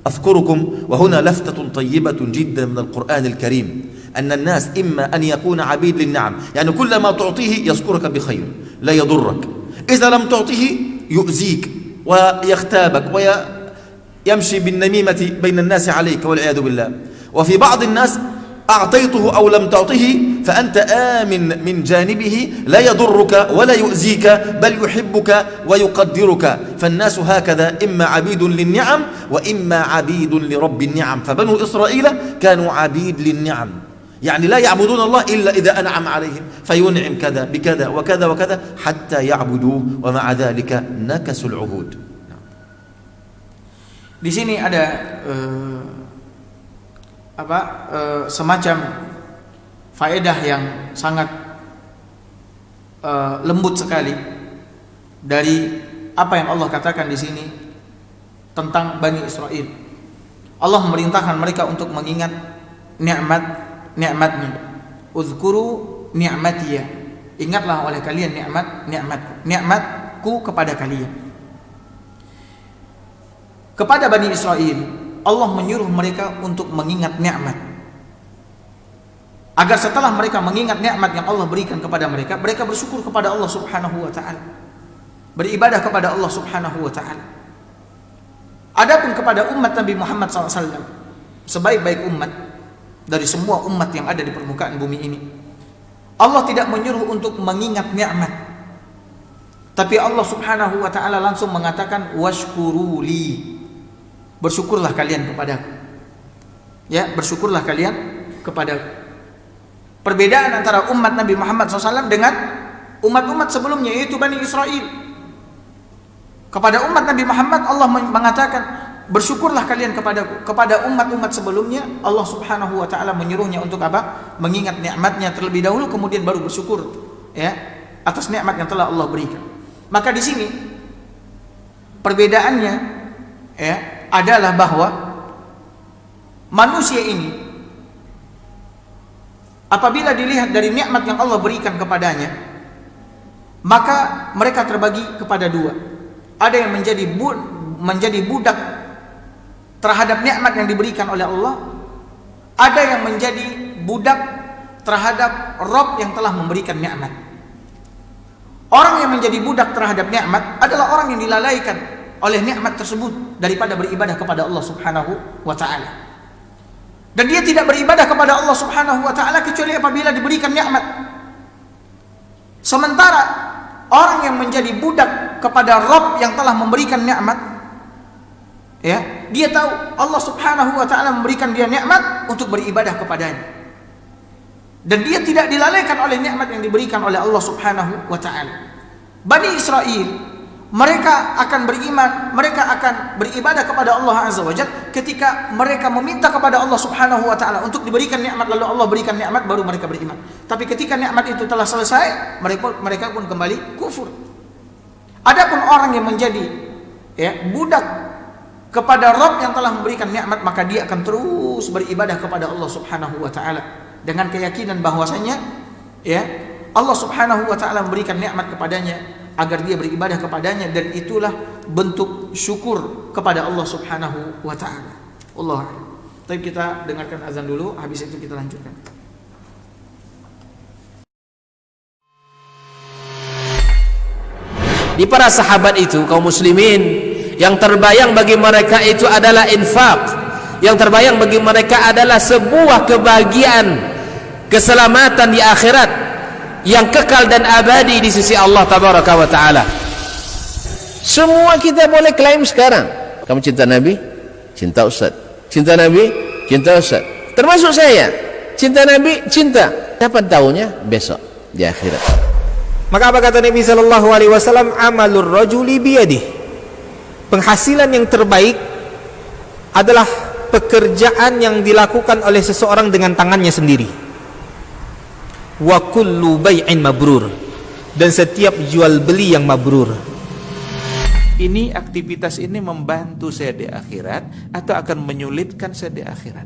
أذكركم. وهنا لفتة طيبة جدا من القرآن الكريم، أن الناس إما أن يكون عبيد للنعم، يعني كل ما تعطيه يذكرك بخير لا يضرك، إذا لم تعطيه يؤذيك ويغتابك ويمشي بالنميمة بين الناس عليك والعياذ بالله. وفي بعض الناس أعطيته أو لم تعطه فأنت آمن من جانبه، لا يضرك ولا يؤذيك بل يحبك ويقدرك. فالناس هكذا، إما عبيد للنعم وإما عبيد لرب النعم. فبنو إسرائيل كانوا عبيد للنعم، يعني لا يعبدون الله إلا إذا أنعم عليهم فينعم كذا بكذا وكذا وكذا حتى يعبدوه، ومع ذلك نكسوا العهود. Di sini ada semacam faedah yang sangat lembut sekali dari apa yang Allah katakan di sini tentang Bani Israel. Allah memerintahkan mereka untuk mengingat nikmatnya. Uzkuru ni'matiyya. Ingatlah oleh kalian nikmatku kepada kalian. Kepada Bani Israel, Allah menyuruh mereka untuk mengingat nikmat, agar setelah mereka mengingat nikmat yang Allah berikan kepada mereka, mereka bersyukur kepada Allah Subhanahu wa taala, beribadah kepada Allah Subhanahu wa taala. Adapun kepada umat Nabi Muhammad SAW, sebaik-baik umat dari semua umat yang ada di permukaan bumi ini, Allah tidak menyuruh untuk mengingat nikmat, tapi Allah Subhanahu wa taala langsung mengatakan washkuruli, bersyukurlah kalian kepadaku. Ya, bersyukurlah kalian kepadaku. Perbedaan antara umat Nabi Muhammad SAW dengan umat-umat sebelumnya, yaitu Bani Israel. Kepada umat Nabi Muhammad Allah mengatakan bersyukurlah kalian kepadaku. Kepada umat-umat sebelumnya Allah Subhanahu wa taala menyuruhnya untuk apa? Mengingat nikmatnya terlebih dahulu, kemudian baru bersyukur, ya, atas nikmat yang telah Allah berikan. Maka di sini perbedaannya, ya, adalah bahwa manusia ini apabila dilihat dari nikmat yang Allah berikan kepadanya, maka mereka terbagi kepada dua. Ada yang menjadi menjadi budak terhadap nikmat yang diberikan oleh Allah, ada yang menjadi budak terhadap Rabb yang telah memberikan nikmat. Orang yang menjadi budak terhadap nikmat adalah orang yang dilalaikan oleh nikmat tersebut daripada beribadah kepada Allah Subhanahu wa taala. Dan dia tidak beribadah kepada Allah Subhanahu wa taala kecuali apabila diberikan nikmat. Sementara orang yang menjadi budak kepada Rabb yang telah memberikan nikmat, ya, dia tahu Allah Subhanahu wa taala memberikan dia nikmat untuk beribadah kepadanya. Dan dia tidak dilalaikan oleh nikmat yang diberikan oleh Allah Subhanahu wa taala. Bani Israel, mereka akan beriman, mereka akan beribadah kepada Allah Azza wa Jalla ketika mereka meminta kepada Allah Subhanahu wa taala untuk diberikan nikmat, lalu Allah berikan nikmat, baru mereka beriman. Tapi ketika nikmat itu telah selesai, mereka pun kembali kufur. Adapun orang yang menjadi, ya, budak kepada Rabb yang telah memberikan nikmat, maka dia akan terus beribadah kepada Allah Subhanahu wa taala dengan keyakinan bahwasanya, ya, Allah Subhanahu wa taala memberikan nikmat kepadanya agar dia beribadah kepadanya, dan itulah bentuk syukur kepada Allah Subhanahu wa taala. Allah. Tapi kita dengarkan azan dulu, habis itu kita lanjutkan. Di para sahabat itu, kaum muslimin, yang terbayang bagi mereka itu adalah infak. Yang terbayang bagi mereka adalah sebuah kebahagiaan, keselamatan di akhirat yang kekal dan abadi di sisi Allah Tabaraka wa taala. Semua kita boleh klaim sekarang. Kamu cinta Nabi? Cinta Ustaz. Cinta Nabi? Cinta Ustaz. Termasuk saya. Cinta Nabi? Cinta. Kapan tahunya? Besok di akhirat. Maka apa kata Nabi sallallahu alaihi wasallam? Amalur rajuli biyadih. Penghasilan yang terbaik adalah pekerjaan yang dilakukan oleh seseorang dengan tangannya sendiri. Wa kullu bai'in mabrur, dan setiap jual beli yang mabrur. Ini aktivitas ini membantu saya di akhirat atau akan menyulitkan saya di akhirat?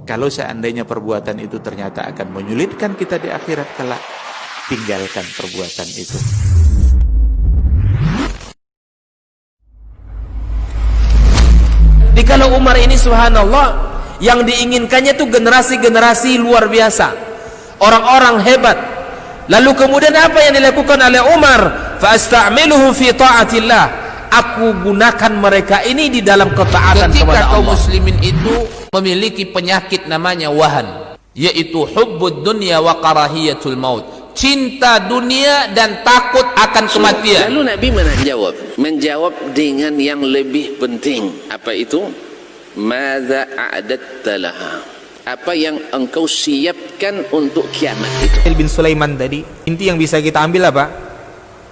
Kalau seandainya perbuatan itu ternyata akan menyulitkan kita di akhirat kelak, tinggalkan perbuatan itu. Di kalau Umar ini, subhanallah, yang diinginkannya itu generasi-generasi luar biasa, orang-orang hebat. Lalu kemudian apa yang dilakukan oleh Umar? Fa asta'miluhum fi ta'atillah. Aku gunakan mereka ini di dalam ketaatan kepada Allah. Ketika kaum muslimin itu memiliki penyakit namanya wahan, yaitu hubbud dunya wa karahiyatul maut, cinta dunia dan takut akan kematian. Lalu Nabi menjawab dengan yang lebih penting. Apa itu? Madza a'adatta laha. Apa yang engkau siapkan untuk kiamat itu? Bin Sulaiman tadi, inti yang bisa kita ambil apa?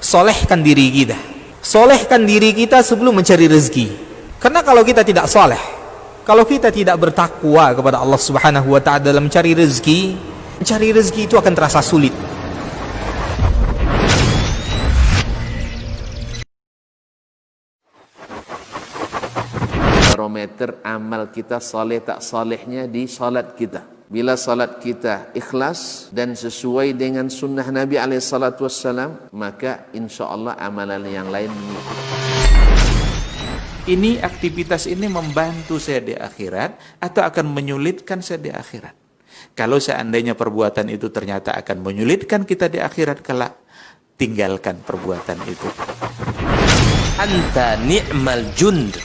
Solehkan diri kita. Solehkan diri kita sebelum mencari rezeki. Karena kalau kita tidak soleh, kalau kita tidak bertakwa kepada Allah Subhanahu wa ta'ala dalam mencari rezeki itu akan terasa sulit. Barometer amal kita soleh tak solehnya di salat kita. Bila salat kita ikhlas dan sesuai dengan sunnah Nabi SAW, maka insya Allah amalan yang lain mengikuti. Ini aktivitas ini membantu saya di akhirat atau akan menyulitkan saya di akhirat? Kalau seandainya perbuatan itu ternyata akan menyulitkan kita di akhirat kelak, tinggalkan perbuatan itu. Anta ni'mal jund.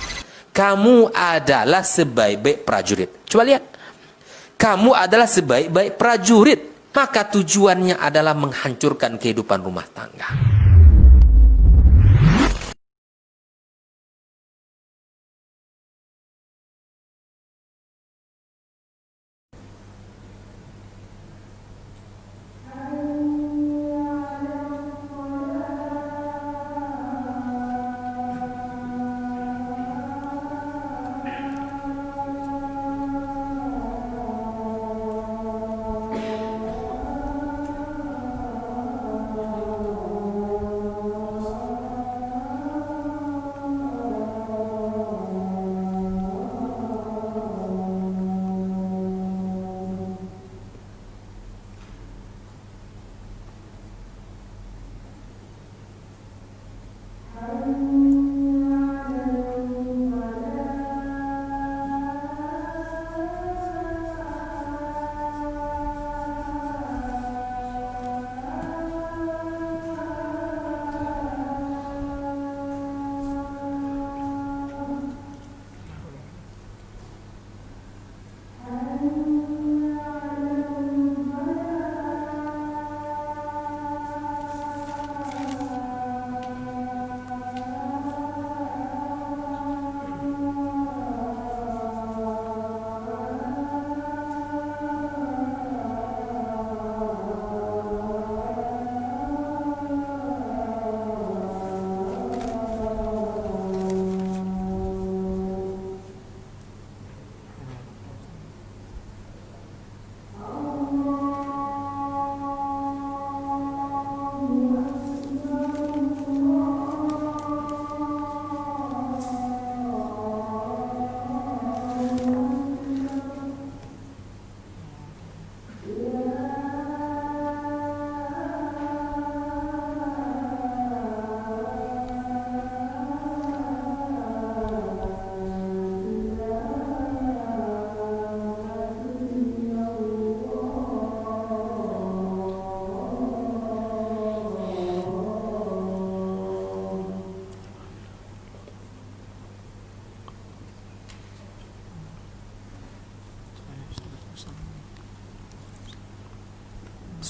Kamu adalah sebaik-baik prajurit. Coba lihat. Kamu adalah sebaik-baik prajurit. Maka tujuannya adalah menghancurkan kehidupan rumah tangga.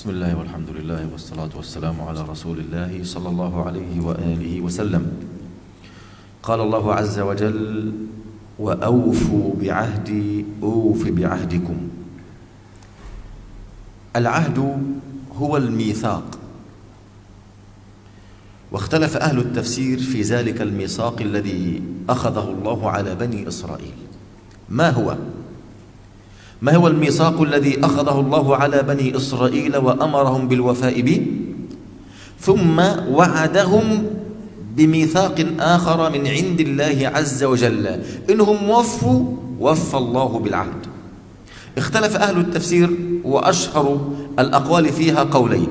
Bismillah walhamdulillah wassalatu wassalamu ala rasulillah sallallahu alaihi wa alihi wasallam. Qala Allah azza wa jalla wa awfu bi'ahdi ufi bi'ahdikum. Al-ahdu huwa al-mithaq. واختلف أهل التفسير في ذلك الميثاق الذي أخذه الله على بني إسرائيل. ما هو الميثاق الذي أخذه الله على بني إسرائيل وأمرهم بالوفاء به، ثم وعدهم بميثاق آخر من عند الله عز وجل إنهم وفوا وفى الله بالعهد. اختلف أهل التفسير وأشهر الأقوال فيها قولين.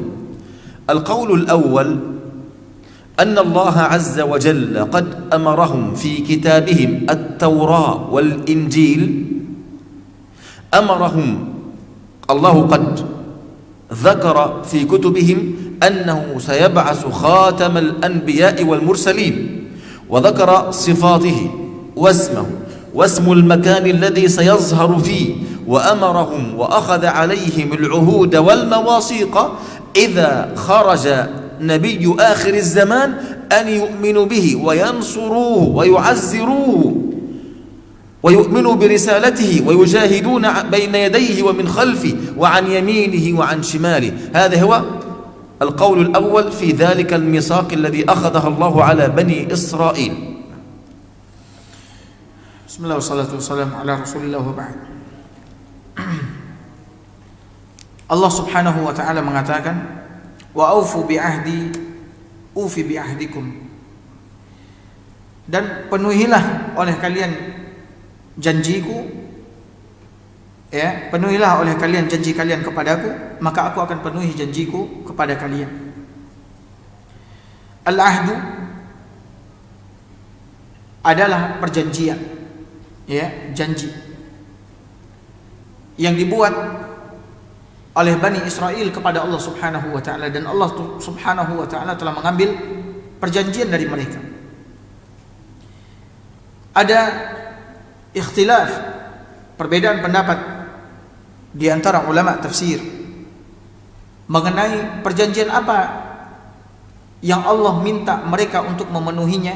القول الأول أن الله عز وجل قد أمرهم في كتابهم التوراة والإنجيل، أمرهم الله قد ذكر في كتبهم أنه سيبعث خاتم الأنبياء والمرسلين، وذكر صفاته واسمه واسم المكان الذي سيظهر فيه، وأمرهم وأخذ عليهم العهود والمواثيق إذا خرج نبي آخر الزمان أن يؤمنوا به وينصروه ويعزروه ويؤمنوا برسالته ويجاهدون بين يديه ومن خلفه وعن يمينه وعن شماله. هذا هو القول الأول في ذلك الميثاق الذي أخذه الله على بني إسرائيل. بسم الله والصلاة والسلام على رسول الله وبعد. Allah subhanahu wa ta'ala mengatakan, wa aufu bi'ahdi ufi bi'ahdikum, dan penuhilah oleh kalian janjiku, ya, penuhilah oleh kalian janji kalian kepadaku, maka aku akan penuhi janjiku kepada kalian. Al-ahdu adalah perjanjian, ya, janji yang dibuat oleh Bani Israel kepada Allah subhanahu wa ta'ala, dan Allah subhanahu wa ta'ala telah mengambil perjanjian dari mereka. Ada ikhtilaf, perbedaan pendapat di antara ulama tafsir mengenai perjanjian apa yang Allah minta mereka untuk memenuhinya,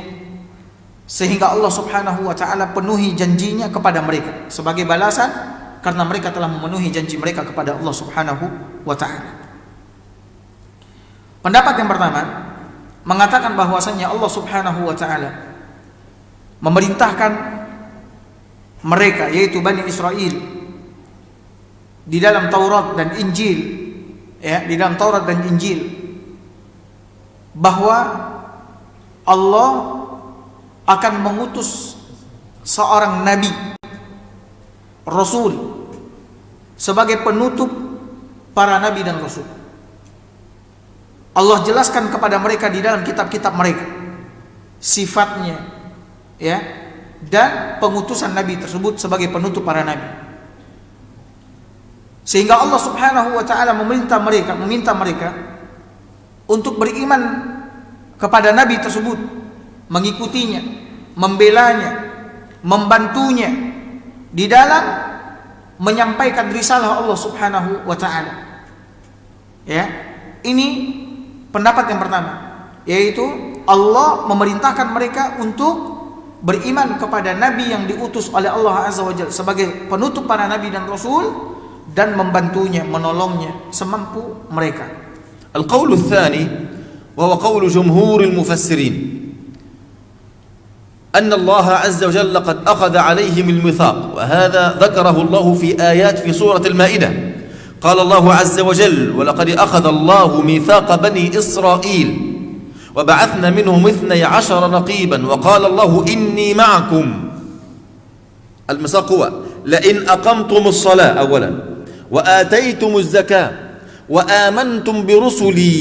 sehingga Allah subhanahu wa ta'ala penuhi janjinya kepada mereka sebagai balasan karena mereka telah memenuhi janji mereka kepada Allah subhanahu wa ta'ala. Pendapat yang pertama mengatakan bahwasannya Allah subhanahu wa ta'ala memerintahkan mereka, yaitu Bani Israel, di dalam Taurat dan Injil, ya, di dalam Taurat dan Injil, bahwa Allah akan mengutus seorang nabi, rasul, sebagai penutup para nabi dan rasul. Allah jelaskan kepada mereka di dalam kitab-kitab mereka sifatnya, ya, dan pengutusan nabi tersebut sebagai penutup para nabi. Sehingga Allah subhanahu wa ta'ala meminta mereka untuk beriman kepada nabi tersebut, mengikutinya, membelanya, membantunya di dalam menyampaikan risalah Allah subhanahu wa ta'ala. Ya, ini pendapat yang pertama, yaitu Allah memerintahkan mereka untuk beriman kepada nabi yang diutus oleh Allah azza wa jalla sebagai penutup para nabi dan rasul, dan membantunya, menolongnya semampu mereka. Al-qawl ats-tsani wa huwa qawl jumhur al-mufassirin أن الله عز وجل قد أخذ عليهم الميثاق، وهذا ذكره الله في آيات في سورة المائدة. قال الله عز وجل: ولقد أخذ الله ميثاق بني إسرائيل وبعثنا منهم 12 نقيبا وقال الله إني معكم. الميثاق هو لئن أقمتم الصلاة أولا وآتيتم الزكاة وآمنتم برسلي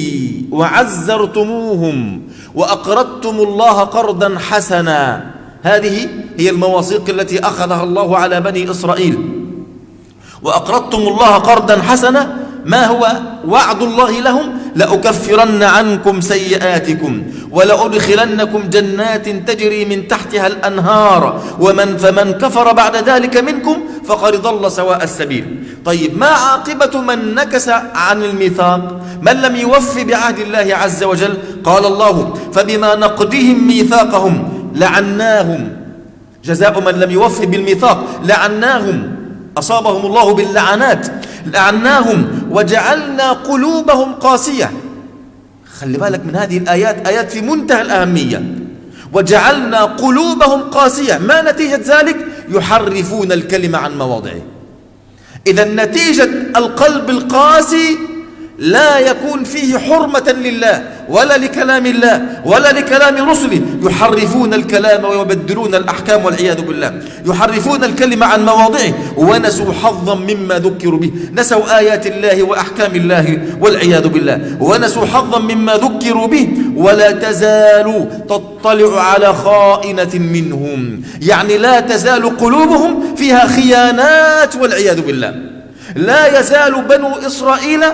وعزرتموهم وأقرضتم الله قرضا حسنا. هذه هي المواثيق التي أخذها الله على بني إسرائيل. وأقرضتم الله قرضا حسنا، ما هو وعد الله لهم؟ لأكفرن عنكم سيئاتكم ولأدخلنكم جنات تجري من تحتها الأنهار فمن كفر بعد ذلك منكم فقد ضل سواء السبيل. طيب ما عاقبة من نكس عن الميثاق من لم يوفي بعهد الله عز وجل؟ قال الله فبما نقضهم ميثاقهم لعناهم جزاء من لم يوفي بالميثاق لعناهم أصابهم الله باللعنات لعناهم وجعلنا قلوبهم قاسية. خلي بالك من هذه الآيات، آيات في منتهى الأهمية. وجعلنا قلوبهم قاسية، ما نتيجة ذلك؟ يحرفون الكلمة عن مواضعه. إذا نتيجة القلب القاسي لا يكون فيه حرمة لله ولا لكلام الله ولا لكلام رسله، يحرفون الكلام ويبدلون الأحكام والعياذ بالله، يحرفون الكلمة عن مواضعه ونسوا حظا مما ذكروا به، نسوا آيات الله وأحكام الله والعياذ بالله، ونسوا حظا مما ذكروا به. ولا تزال تطلع على خائنة منهم، يعني لا تزال قلوبهم فيها خيانات والعياذ بالله. لا يزال بنو إسرائيل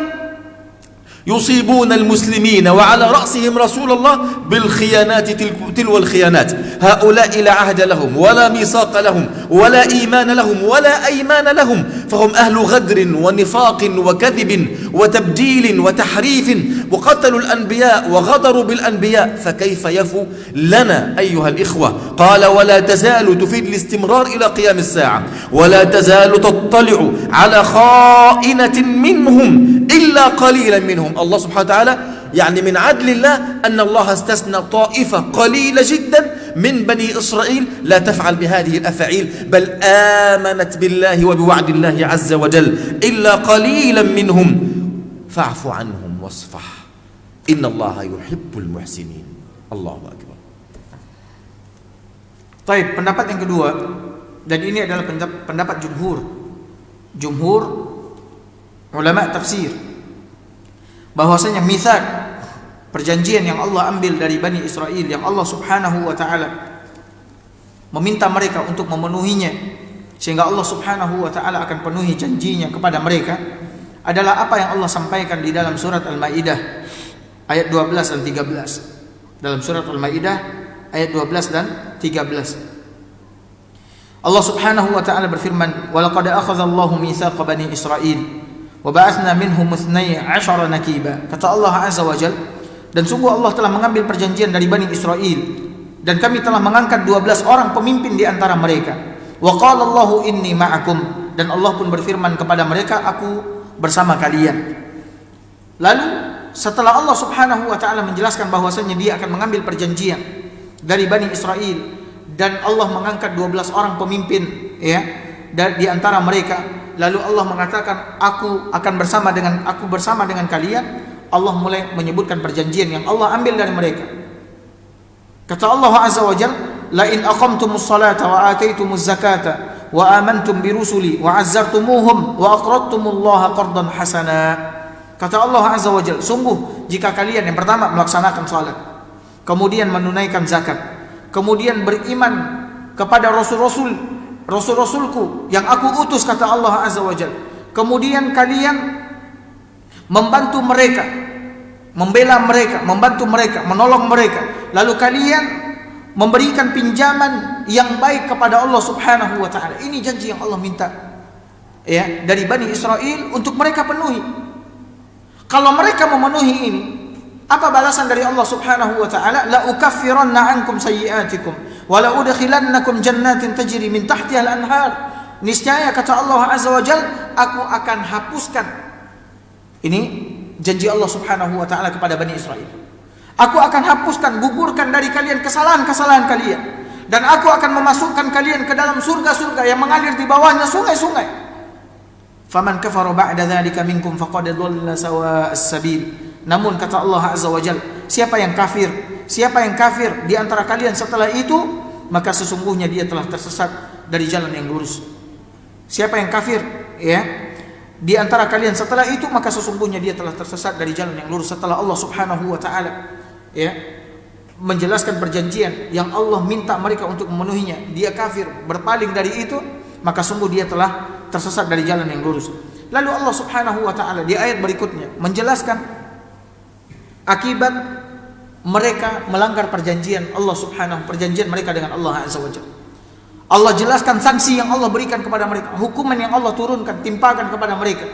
يصيبون المسلمين وعلى رأسهم رسول الله بالخيانات تلو الخيانات. هؤلاء لا عهد لهم ولا ميثاق لهم ولا إيمان لهم ولا أيمان لهم، فهم أهل غدر ونفاق وكذب وتبديل وتحريف، وقتلوا الأنبياء وغدروا بالأنبياء، فكيف يفو لنا أيها الإخوة؟ قال ولا تزال تفيد الاستمرار إلى قيام الساعة، ولا تزال تطلع على خائنة منهم إلا قليلا منهم. الله سبحانه وتعالى يعني من عدل الله أن الله استثنى طائفة قليلة جدا من بني إسرائيل لا تفعل بهذه الأفعيل، بل آمنت بالله وبوعد الله عز وجل. إلا قليلا منهم فاعف عنهم واصفح إن الله يحب المحسنين. الله أكبر. Taib, pendapat yang kedua, dan ini adalah pendapat jumhur ulama tafsir, bahwasanya mitsaq, perjanjian yang Allah ambil dari Bani Israel, yang Allah Subhanahu wa taala meminta mereka untuk memenuhinya, sehingga Allah Subhanahu wa taala akan penuhi janjinya kepada mereka, adalah apa yang Allah sampaikan di dalam surat Al-Maidah ayat 12 dan 13. Dalam surat Al-Maidah ayat 12 dan 13, Allah Subhanahu wa taala berfirman, "Wa laqad akhadha Allahu mitsaqa bani Israil wa ba'athna minhum 12 nakiba." Kata Allah Azza wa Jalla, dan sungguh Allah telah mengambil perjanjian dari Bani Israel, dan kami telah mengangkat 12 orang pemimpin di antara mereka. Wa qala Allahu inni ma'akum, dan Allah pun berfirman kepada mereka, aku bersama kalian. Lalu setelah Allah Subhanahu wa taala menjelaskan bahwasanya dia akan mengambil perjanjian dari Bani Israel, dan Allah mengangkat 12 orang pemimpin di antara mereka, lalu Allah mengatakan aku bersama dengan kalian. Allah mulai menyebutkan perjanjian yang Allah ambil dari mereka. Kata Allah Azza wa Jalla, la in aqamtumus salata wa ataitumuz zakata wa amantum bi rusuli wa azzartumuhum wa aqradtumullaha qardan hasana. Kata Allah Azza wa Jalla, sungguh jika kalian yang pertama melaksanakan salat, kemudian menunaikan zakat, kemudian beriman kepada rasul-rasulku yang aku utus, kata Allah Azza wa Jalla, kemudian kalian membantu mereka, membela mereka, membantu mereka, menolong mereka, lalu kalian memberikan pinjaman yang baik kepada Allah Subhanahu wa taala. Ini janji yang Allah minta dari Bani Israel untuk mereka penuhi. Kalau mereka memenuhi ini, apa balasan dari Allah Subhanahu wa taala? La ukaffiranna ankum sayyi'atikum wa la udkhilannakum jannatin tajri min tahtiha al-anhar. Niscaya kata Allah Azza wa Jalla, aku akan hapuskan. Ini janji Allah Subhanahu wa taala kepada Bani Israel. Aku akan hapuskan, gugurkan dari kalian kesalahan-kesalahan kalian, dan aku akan memasukkan kalian ke dalam surga-surga yang mengalir di bawahnya sungai-sungai. Faman kafara ba'da dzalika minkum faqad dhalla sawa'as sabil. Namun kata Allah Azza wa Jalla, siapa yang kafir di antara kalian setelah itu, maka sesungguhnya dia telah tersesat dari jalan yang lurus. Siapa yang kafir di antara kalian setelah itu, maka sesungguhnya dia telah tersesat dari jalan yang lurus. Setelah Allah Subhanahu wa taala menjelaskan perjanjian yang Allah minta mereka untuk memenuhinya, dia kafir, berpaling dari itu, maka sungguh dia telah tersesat dari jalan yang lurus. Lalu Allah Subhanahu wa taala di ayat berikutnya menjelaskan akibat mereka melanggar perjanjian Allah Subhanahu, perjanjian mereka dengan Allah Azza wa Jalla. Allah jelaskan sanksi yang Allah berikan kepada mereka, hukuman yang Allah turunkan, timpakan kepada mereka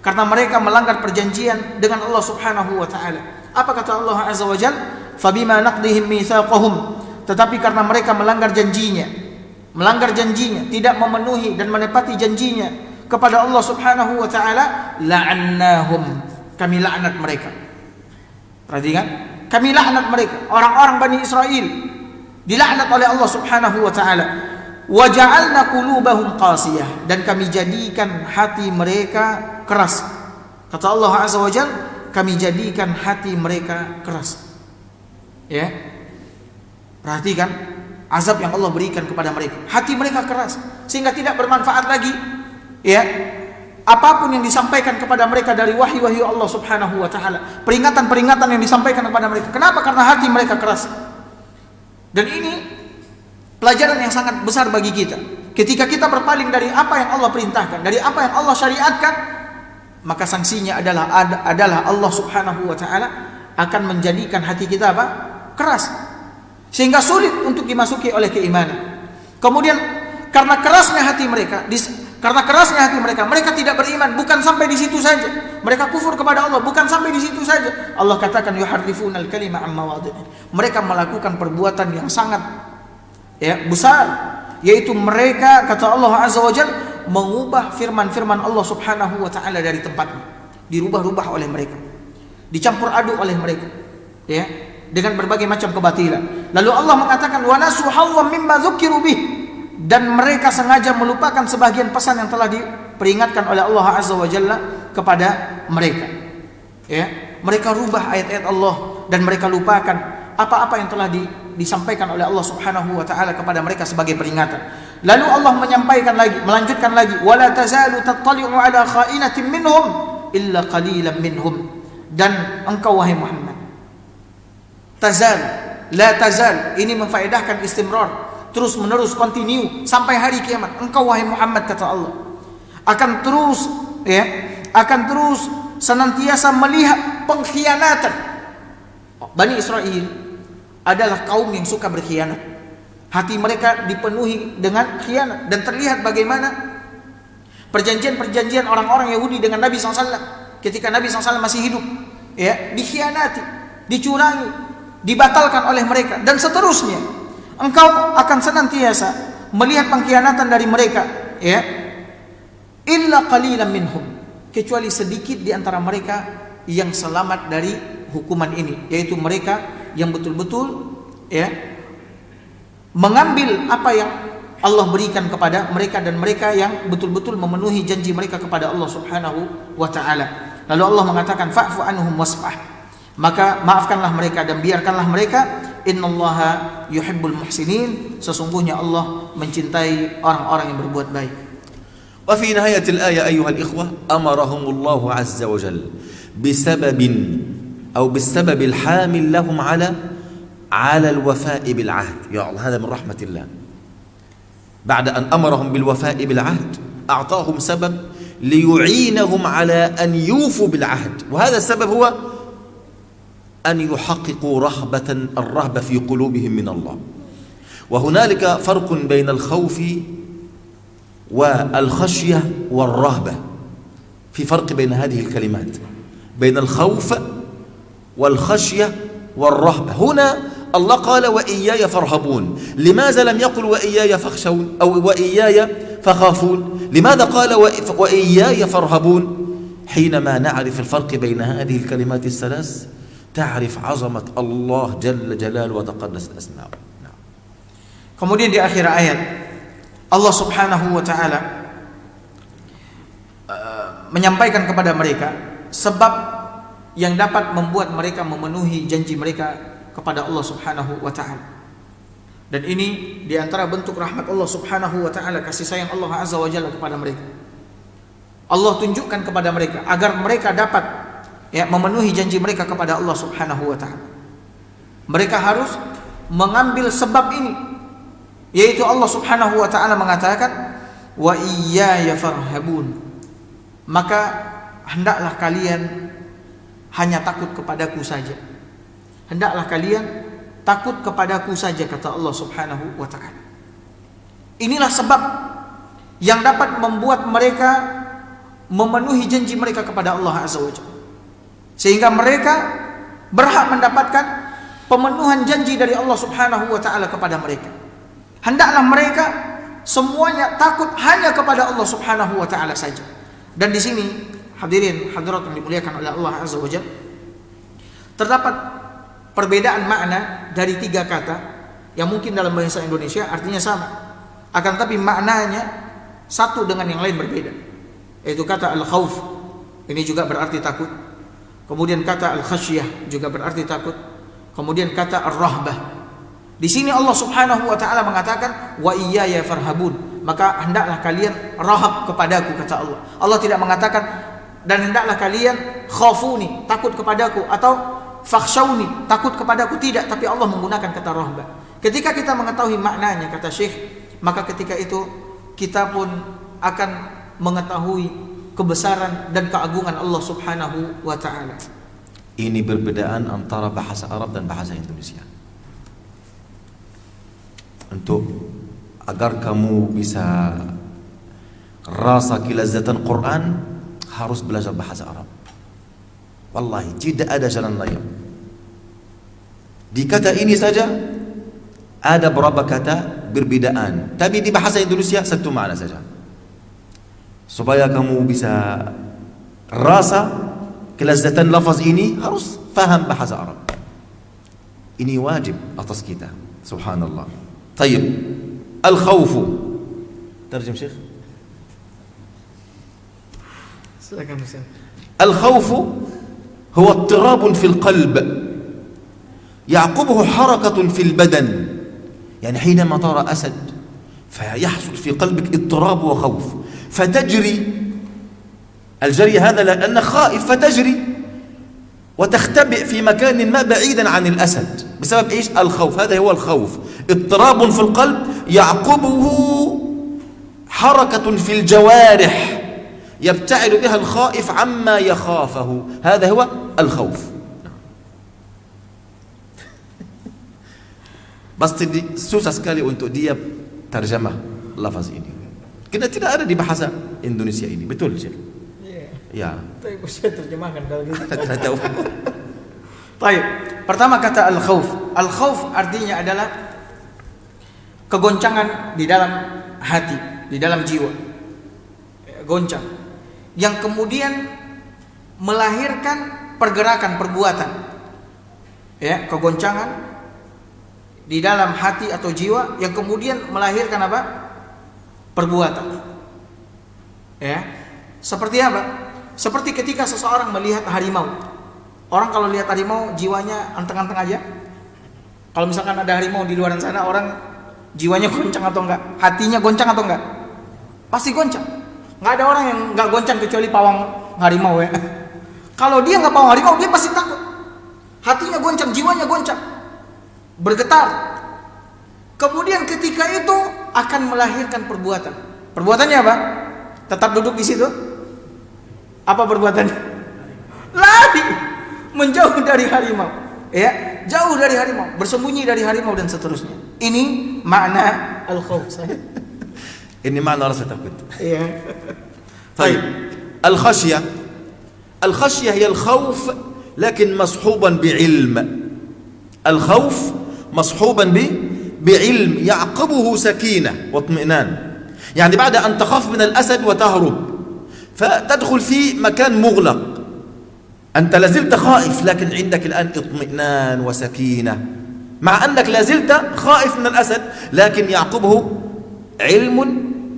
karena mereka melanggar perjanjian dengan Allah Subhanahu wa taala. Apa kata Allah Azza wa Jalla? Fabima naqdihim mitsaqahum, tetapi karena mereka melanggar janjinya, tidak memenuhi dan menepati janjinya kepada Allah Subhanahu wa taala, la'annahum, kami laknat mereka. Perhatikan, kami laknat mereka, orang-orang Bani Israel dilaknat oleh Allah Subhanahu wa taala. Wa ja'alna qulubahum qasiyah, dan kami jadikan hati mereka keras. Kata Allah Azza wa Jalla, kami jadikan hati mereka keras. Ya. Perhatikan azab yang Allah berikan kepada mereka. Hati mereka keras sehingga tidak bermanfaat lagi. Ya. Apapun yang disampaikan kepada mereka dari wahyu-wahyu Allah Subhanahu wa taala, peringatan-peringatan yang disampaikan kepada mereka. Kenapa? Karena hati mereka keras. Dan ini pelajaran yang sangat besar bagi kita. Ketika kita berpaling dari apa yang Allah perintahkan, dari apa yang Allah syariatkan, maka sanksinya adalah Allah Subhanahu wa taala akan menjadikan hati kita apa? Keras. Sehingga sulit untuk dimasuki oleh keimanan. Kemudian karena kerasnya hati mereka, mereka tidak beriman. Bukan sampai di situ saja. Mereka kufur kepada Allah. Bukan sampai di situ saja. Allah katakan yuharrifunal kalima am mawadhi'i. Mereka melakukan perbuatan yang sangat besar, yaitu mereka, kata Allah Azza wa Jalla, mengubah firman-firman Allah Subhanahu wa taala dari tempatnya. Dirubah-rubah oleh mereka. Dicampur aduk oleh mereka. Ya, dengan berbagai macam kebatilan. Lalu Allah mengatakan wa nasu hawwan mimma dzukiru bih, dan mereka sengaja melupakan sebagian pesan yang telah diperingatkan oleh Allah Azza wa Jalla kepada mereka. Ya, mereka rubah ayat-ayat Allah dan mereka lupakan apa-apa yang telah disampaikan oleh Allah Subhanahu wa taala kepada mereka sebagai peringatan. Lalu Allah melanjutkan lagi, wala tazalu tattali'u ala kha'inatin minhum illa qalilan minhum. Dan engkau wahai Muhammad, la tazal, ini memfaedahkan istimrar, terus menerus, continue sampai hari kiamat. Engkau wahai Muhammad, kata Allah, akan terus senantiasa melihat pengkhianatan. Bani Israel adalah kaum yang suka berkhianat. Hati mereka dipenuhi dengan khianat, dan terlihat bagaimana perjanjian-perjanjian orang-orang Yahudi dengan Nabi SAW ketika Nabi SAW masih hidup, ya, dikhianati, dicurangi, dibatalkan oleh mereka, dan seterusnya. Engkau akan senantiasa melihat pengkhianatan dari mereka, ya, illa qalilan minhum, kecuali sedikit di antara mereka yang selamat dari hukuman ini, yaitu mereka yang betul-betul, ya, mengambil apa yang Allah berikan kepada mereka, dan mereka yang betul-betul memenuhi janji mereka kepada Allah Subhanahu wa taala. Lalu Allah mengatakan fa'fu anhum wasfah, maka maafkanlah mereka dan biarkanlah mereka. Innallaha yuhibbul muhsinin, sesungguhnya Allah mencintai orang-orang yang berbuat baik. Wa fi nihayatil ayah ayyuhal ikhwah, amarahumullahu azza wa jalla bisababin بالسبب الحامل لهم على الوفاء بالعهد. يا الله، هذا من رحمة الله. بعد أن أمرهم بالوفاء بالعهد أعطاهم سبب ليعينهم على أن يوفوا بالعهد، وهذا السبب هو أن يحققوا الرهبة في قلوبهم من الله. وهنالك فرق بين الخوف والخشية والرهبة، في فرق بين هذه الكلمات، بين الخوف والخشية والرهبة. هنا الله قال وإياي فارهبون، لماذا لم يقل وإياي فاخشون أو وإياي فخافون؟ لماذا قال وإياي فارهبون؟ حينما نعرف الفرق بين هذه الكلمات الثلاث تعرف عظمة الله جل جلاله وتقدس أسماؤه. Kemudian di akhir ayat Allah Subhanahu wa taala menyampaikan kepada mereka sebab yang dapat membuat mereka memenuhi janji mereka kepada Allah Subhanahu wa taala. Dan ini di antara bentuk rahmat Allah Subhanahu wa taala, kasih sayang Allah Azza wa Jalla kepada mereka. Allah tunjukkan kepada mereka agar mereka dapat, ya, memenuhi janji mereka kepada Allah Subhanahu wa taala. Mereka harus mengambil sebab ini, yaitu Allah Subhanahu wa taala mengatakan wa iyaya farhabun, maka hendaklah kalian hanya takut kepadaku saja. Hendaklah kalian takut kepadaku saja, kata Allah Subhanahu wa taala. Inilah sebab yang dapat membuat mereka memenuhi janji mereka kepada Allah Azza wa Jalla, sehingga mereka berhak mendapatkan pemenuhan janji dari Allah Subhanahu wa taala kepada mereka. Hendaklah mereka semuanya takut hanya kepada Allah Subhanahu wa taala saja. Dan di sini hadirin hadirat yang dimuliakan oleh Allah Azza wa Jalla, terdapat perbedaan makna dari 3 kata yang mungkin dalam bahasa Indonesia artinya sama, akan tapi maknanya satu dengan yang lain berbeda. Yaitu kata al-khauf, ini juga berarti takut. Kemudian kata al-khasyah juga berarti takut. Kemudian kata ar-rahbah. Di sini Allah Subhanahu wa taala mengatakan wa iyaya farhabun, maka hendaklah kalian rahab kepadaku, kata Allah. Allah tidak mengatakan dan hendaklah kalian khafuni, takut kepadaku, atau fakhshawni, takut kepadaku, tidak, tapi Allah menggunakan kata rahbah. Ketika kita mengetahui maknanya, kata Syekh, maka ketika itu kita pun akan mengetahui kebesaran dan keagungan Allah Subhanahu wa taala. Ini perbedaan antara bahasa Arab dan bahasa Indonesia. Untuk agar kamu bisa rasa kelezatan Quran, harus belajar bahasa Arab. Wallahi tidak ada jalan lain. Di kata ini saja ada beberapa kata berbedaan, tapi di bahasa Indonesia satu makna saja. Supaya kamu bisa rasa kelezatan lafaz ini, harus faham bahasa Arab. Ini wajib atas kita. Subhanallah. Tayyib. Al-khawfu. Terjem Syekh. Silakan Ustaz. الخوف هو اضطراب في القلب يعقبه حركة في البدن. يعني حينما ترى أسد فيحصل في قلبك اضطراب وخوف، فتجري الجري هذا لأنك خائف، فتجري وتختبئ في مكان ما بعيدا عن الأسد بسبب إيش؟ الخوف. هذا هو الخوف، اضطراب في القلب يعقبه حركة في الجوارح يبتعد بها الخائف عما يخافه. هذا هو الخوف. Pasti susah sekali untuk dia terjemah lafaz ini, karena tidak ada di bahasa Indonesia ini. Betul Syekh? Ya. Tapi saya terjemahkan kalau gitu. Tidak tahu. Baik. Pertama kata al-khauf. Al-khauf artinya adalah kegoncangan di dalam hati, di dalam jiwa. Goncang. Yang kemudian melahirkan pergerakan, perbuatan. Ya, kegoncangan di dalam hati atau jiwa yang kemudian melahirkan apa? Perbuatan. Ya. Seperti apa? Seperti ketika seseorang melihat harimau. Orang kalau lihat harimau jiwanya anteng-anteng aja. Kalau misalkan ada harimau di luar sana, orang jiwanya goncang atau enggak? Hatinya goncang atau enggak? Pasti goncang. Enggak ada orang yang enggak goncang kecuali pawang harimau ya. Kalau dia enggak pawang harimau, dia pasti takut. Hatinya goncang, jiwanya goncang, bergetar. Kemudian ketika itu akan melahirkan perbuatan. Perbuatannya apa? Tetap duduk di situ. Apa perbuatannya? Lari, menjauh dari harimau. Ya, jauh dari harimau, bersembunyi dari harimau dan seterusnya. Ini makna al-khauf. Ini makna rasa takut. Iya. طيب الخشية. الخشية هي الخوف لكن مصحوبا بعلم. الخوف مصحوبا بعلم يعقبه سكينة واطمئنان. يعني بعد أن تخاف من الأسد وتهرب فتدخل في مكان مغلق، أنت لازلت خائف لكن عندك الآن اطمئنان وسكينة، مع أنك لازلت خائف من الأسد لكن يعقبه علم،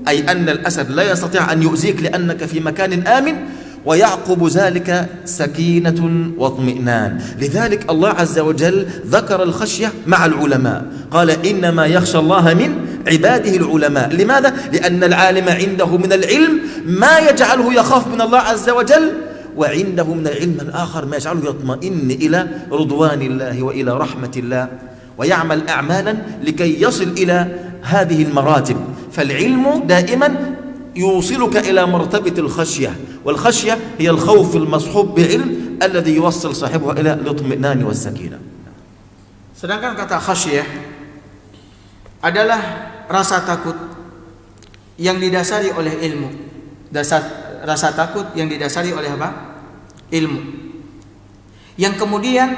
أي أن الأسد لا يستطيع أن يؤذيك لأنك في مكان آمن، ويعقب ذلك سكينة واطمئنان. لذلك الله عز وجل ذكر الخشية مع العلماء، قال إنما يخشى الله من عباده العلماء. لماذا؟ لأن العالم عنده من العلم ما يجعله يخاف من الله عز وجل، وعنده من العلم الآخر ما يجعله يطمئن إلى رضوان الله وإلى رحمة الله، ويعمل أعمالا لكي يصل إلى هذه المراتب. فالعلم دائما يوصلك إلى مرتبة الخشية، والخشية هي الخوف المصحوب بعلم الذي يوصل صاحبه إلى الاطمئنان والسكينة. Sedangkan kata khasyah adalah rasa takut yang didasari oleh ilmu. Rasa takut yang didasari oleh apa? Ilmu. Yang kemudian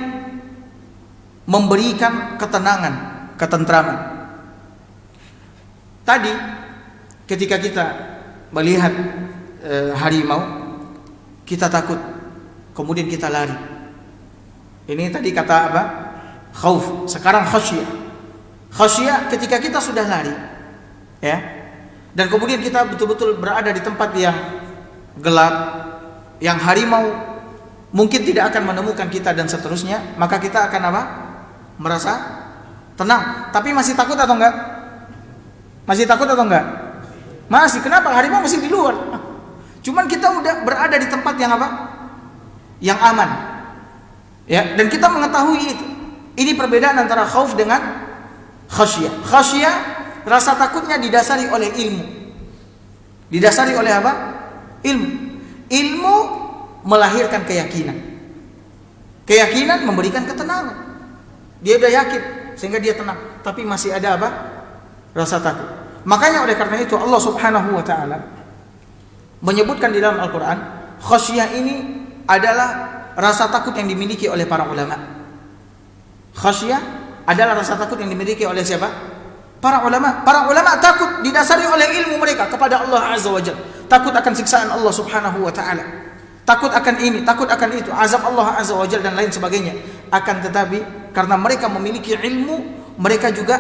memberikan ketenangan, ketentraman. Tadi ketika kita melihat harimau, kita takut, kemudian kita lari. Ini tadi kata apa? Khauf. Sekarang khasyah. Khasyah ketika kita sudah lari, ya, dan kemudian kita betul-betul berada di tempat yang gelap, yang harimau mungkin tidak akan menemukan kita dan seterusnya, maka kita akan apa? Merasa tenang. Tapi masih takut atau enggak? Masih takut atau enggak? Masih. Kenapa? Harimau masih di luar. Cuman kita udah berada di tempat yang apa? Yang aman. Ya, dan kita mengetahui itu. Ini perbedaan antara khauf dengan khasyah. Khasyah, rasa takutnya didasari oleh ilmu. Didasari oleh apa? Ilmu. Ilmu melahirkan keyakinan. Keyakinan memberikan ketenangan. Dia udah yakin sehingga dia tenang, tapi masih ada apa? Rasa takut. Makanya oleh karena itu Allah Subhanahu wa taala menyebutkan di dalam Al-Qur'an, khasyah ini adalah rasa takut yang dimiliki oleh para ulama. Khasyah adalah rasa takut yang dimiliki oleh siapa? Para ulama. Para ulama takut didasari oleh ilmu mereka kepada Allah Azza wa Jalla. Takut akan siksaan Allah Subhanahu wa taala. Takut akan ini, takut akan itu, azab Allah Azza wa Jalla dan lain sebagainya. Akan tetapi karena mereka memiliki ilmu, mereka juga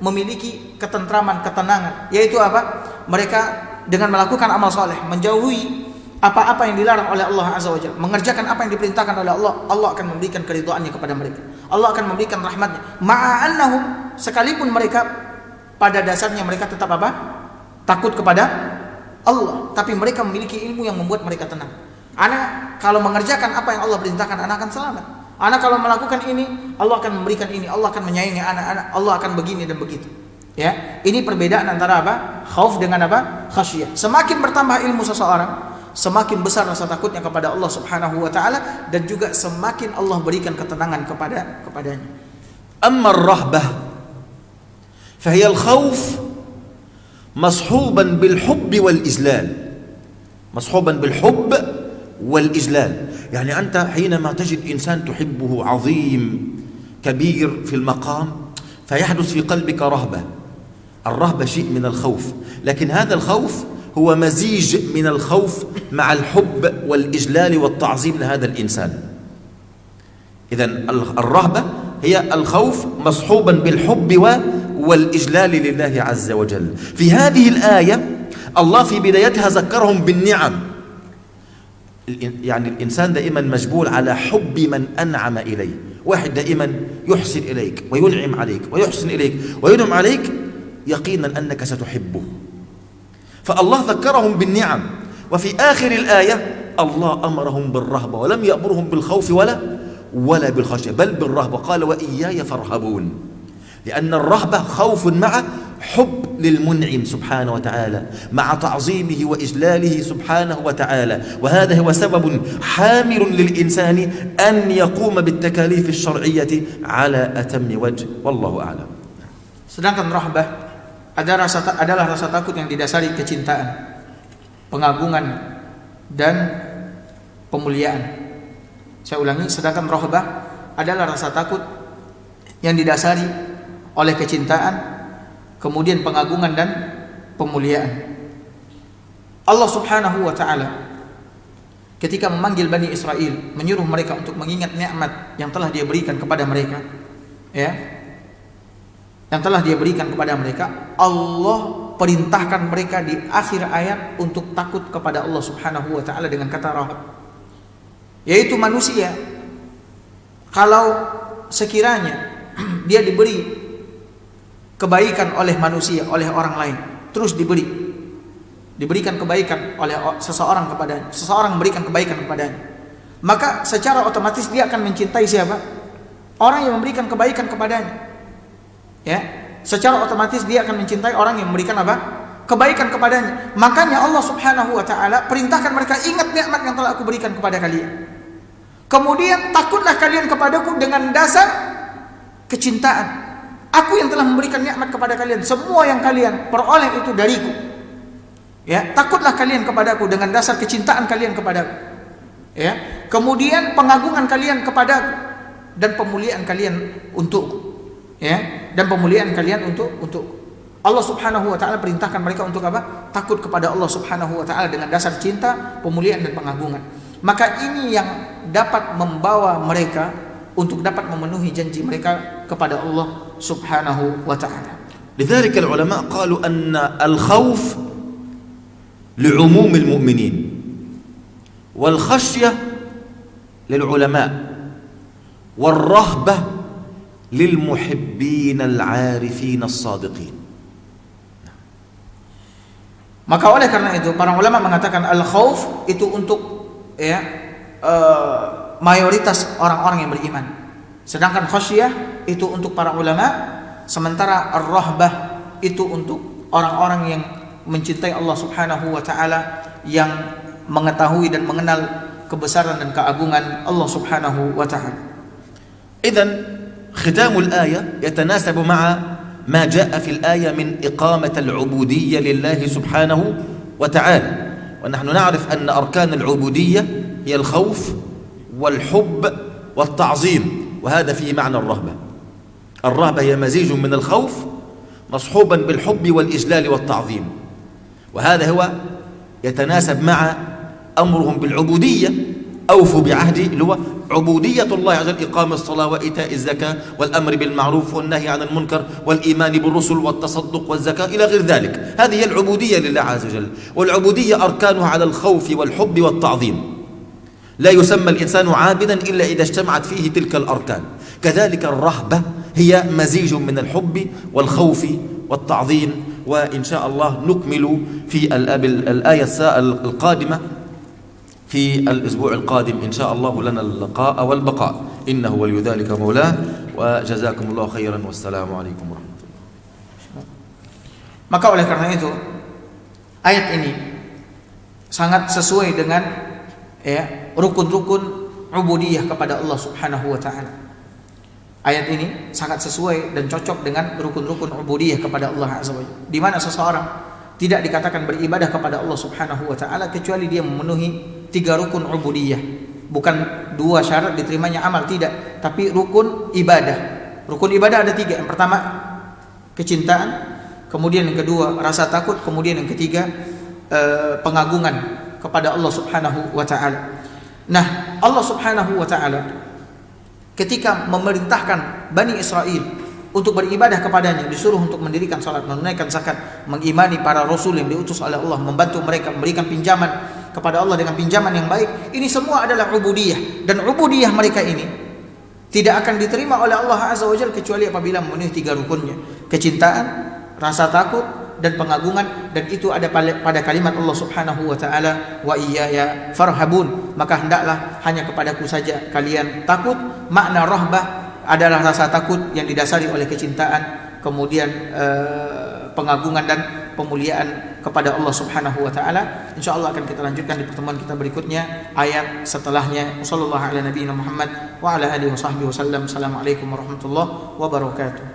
memiliki ketentraman, ketenangan. Yaitu apa? Mereka dengan melakukan amal soleh, menjauhi apa-apa yang dilarang oleh Allah Azza wa Jalla, mengerjakan apa yang diperintahkan oleh Allah, Allah akan memberikan keridhaannya kepada mereka. Allah akan memberikan rahmatnya. Ma'annahum, sekalipun mereka pada dasarnya mereka tetap apa? Takut kepada Allah, tapi mereka memiliki ilmu yang membuat mereka tenang. Anak kalau mengerjakan apa yang Allah perintahkan, anak akan selamat. Anak kalau melakukan ini, Allah akan memberikan ini, Allah akan menyayangi anak-anak, Allah akan begini dan begitu. Ya, ini perbedaan antara apa? Khauf dengan apa? Khasyah. Semakin bertambah ilmu seseorang, semakin besar rasa takutnya kepada Allah Subhanahu wa taala, dan juga semakin Allah berikan ketenangan kepadanya. أما الرهبة فهي الخوف مصحوبا بالحب والإجلال. مصحوبا بالحب والإجلال، يعني أنت حينما تجد إنسان تحبه عظيم كبير في المقام فيحدث في قلبك رهبة. الرهبة شيء من الخوف، لكن هذا الخوف هو مزيج من الخوف مع الحب والإجلال والتعظيم لهذا الإنسان. إذن الرهبة هي الخوف مصحوبا بالحب والإجلال لله عز وجل. في هذه الآية الله في بدايتها ذكرهم بالنعم. يعني الإنسان دائما مجبول على حب من أنعم إليه. واحد دائما يحسن إليك وينعم عليك ويحسن إليك وينعم عليك، يقينا أنك ستحبه. فالله ذكرهم بالنعم، وفي آخر الآية الله أمرهم بالرهبة ولم يأمرهم بالخوف ولا بالخشية، بل بالرهبة. قال وإياي فارهبون، لأن الرهبة خوف مع حب للمنعم سبحانه وتعالى، مع تعظيمه وإجلاله سبحانه وتعالى. وهذا هو سبب حامل للإنسان أن يقوم بالتكاليف الشرعية على أتم وجه، والله أعلم. Sedangkan rahbah adalah rasa takut yang didasari kecintaan, pengagungan, dan pemuliaan. Saya ulangi, sedangkan rahbah adalah rasa takut yang didasari oleh kecintaan, kemudian pengagungan dan pemuliaan. Allah Subhanahu wa taala ketika memanggil Bani Israel, menyuruh mereka untuk mengingat nikmat yang telah Dia berikan kepada mereka, ya, yang telah Dia berikan kepada mereka, Allah perintahkan mereka di akhir ayat untuk takut kepada Allah Subhanahu wa taala dengan kata rahab, yaitu manusia kalau sekiranya dia diberi kebaikan oleh manusia, oleh orang lain, terus diberikan kebaikan oleh seseorang kepadanya, seseorang memberikan kebaikan kepadanya, maka secara otomatis dia akan mencintai siapa? Orang yang memberikan kebaikan kepadanya. Ya, secara otomatis dia akan mencintai orang yang memberikan apa? Kebaikan kepadanya. Makanya Allah Subhanahu wa taala perintahkan mereka, ingat nikmat yang telah aku berikan kepada kalian. Kemudian takutlah kalian kepadaku dengan dasar kecintaan. Aku yang telah memberikan nikmat kepada kalian. Semua yang kalian peroleh itu dariku. Ya, takutlah kalian kepadaku dengan dasar kecintaan kalian kepadaku. Ya, kemudian pengagungan kalian kepadaku dan pemuliaan kalian untukku. Ya, dan pemuliaan kalian untuk Allah Subhanahu wa taala perintahkan mereka untuk apa? Takut kepada Allah Subhanahu wa taala dengan dasar cinta, pemuliaan dan pengagungan. Maka ini yang dapat membawa mereka untuk dapat memenuhi janji mereka kepada Allah Subhanahu wa taala. لذلك العلماء قالوا أن الخوف لعموم المؤمنين والخشية للعلماء والرهبة للمحبين العارفين الصادقين. Maka oleh karena itu para ulama mengatakan al-khauf itu untuk mayoritas orang-orang yang beriman. Sedangkan khasyah itu untuk para ulama, sementara ar-rahbah itu untuk orang-orang yang mencintai Allah Subhanahu wa taala, yang mengetahui dan mengenal kebesaran dan keagungan Allah Subhanahu wa taala. إذن ختام الآية يتناسب مع ما جاء في الآية من إقامة العبودية لله سبحانه وتعالى، ونحن نعرف أن أركان العبودية هي الخوف والحب والتعظيم، وهذا فيه معنى الرهبة. الرهبة هي مزيج من الخوف مصحوبا بالحب والإجلال والتعظيم، وهذا هو يتناسب مع أمرهم بالعبودية. أوفوا بعهدي اللي هو عبودية الله عز وجل، إقام الصلاة وإيتاء الزكاة والأمر بالمعروف والنهي عن المنكر والإيمان بالرسل والتصدق والزكاة إلى غير ذلك. هذه هي العبودية لله عز وجل، والعبودية أركانها على الخوف والحب والتعظيم. لا يسمى الإنسان عابدا إلا إذا اجتمعت فيه تلك الأركان. كذلك الرهبة هي مزيج من الحب والخوف والتعظيم. وإن شاء الله نكمل في الآية القادمة في الأسبوع القادم إن شاء الله لنا اللقاء والبقاء، إنه ولي ذلك مولاه، وجزاكم الله خيرا والسلام عليكم ورحمة الله. Maka oleh karena itu ayat ini sangat sesuai dengan rukun-rukun ubudiyah kepada Allah Subhanahu wa taala. Ayat ini sangat sesuai dan cocok dengan rukun-rukun ubudiyah kepada Allah Azza wa Jalla, di mana seseorang tidak dikatakan beribadah kepada Allah Subhanahu wa taala kecuali dia memenuhi 3 rukun ubudiyah. Bukan 2 syarat diterimanya amal, tidak, tapi rukun ibadah. Rukun ibadah ada 3. Yang pertama kecintaan, kemudian yang kedua rasa takut, kemudian yang ketiga pengagungan kepada Allah Subhanahu wa taala. Nah, Allah Subhanahu wa taala ketika memerintahkan Bani Israel untuk beribadah kepadanya, disuruh untuk mendirikan salat, menunaikan zakat, mengimani para rasul yang diutus oleh Allah, membantu mereka, memberikan pinjaman kepada Allah dengan pinjaman yang baik. Ini semua adalah ubudiyah, dan ubudiyah mereka ini tidak akan diterima oleh Allah Azza wa Jalla kecuali apabila memenuhi 3 rukunnya: kecintaan, rasa takut, dan pengagungan. Dan itu ada pada kalimat Allah Subhanahu wa taala, wa iyaya farhabun, maka hendaklah hanya kepadaku saja kalian takut. Makna rahbah adalah rasa takut yang didasari oleh kecintaan, kemudian pengagungan dan pemuliaan kepada Allah Subhanahu wa taala. Insyaallah akan kita lanjutkan di pertemuan kita berikutnya, ayat setelahnya. Sallallahu ala nabiyina Muhammad wa ala alihi wasahbihi wasallam. Assalamualaikum warahmatullahi wabarakatuh.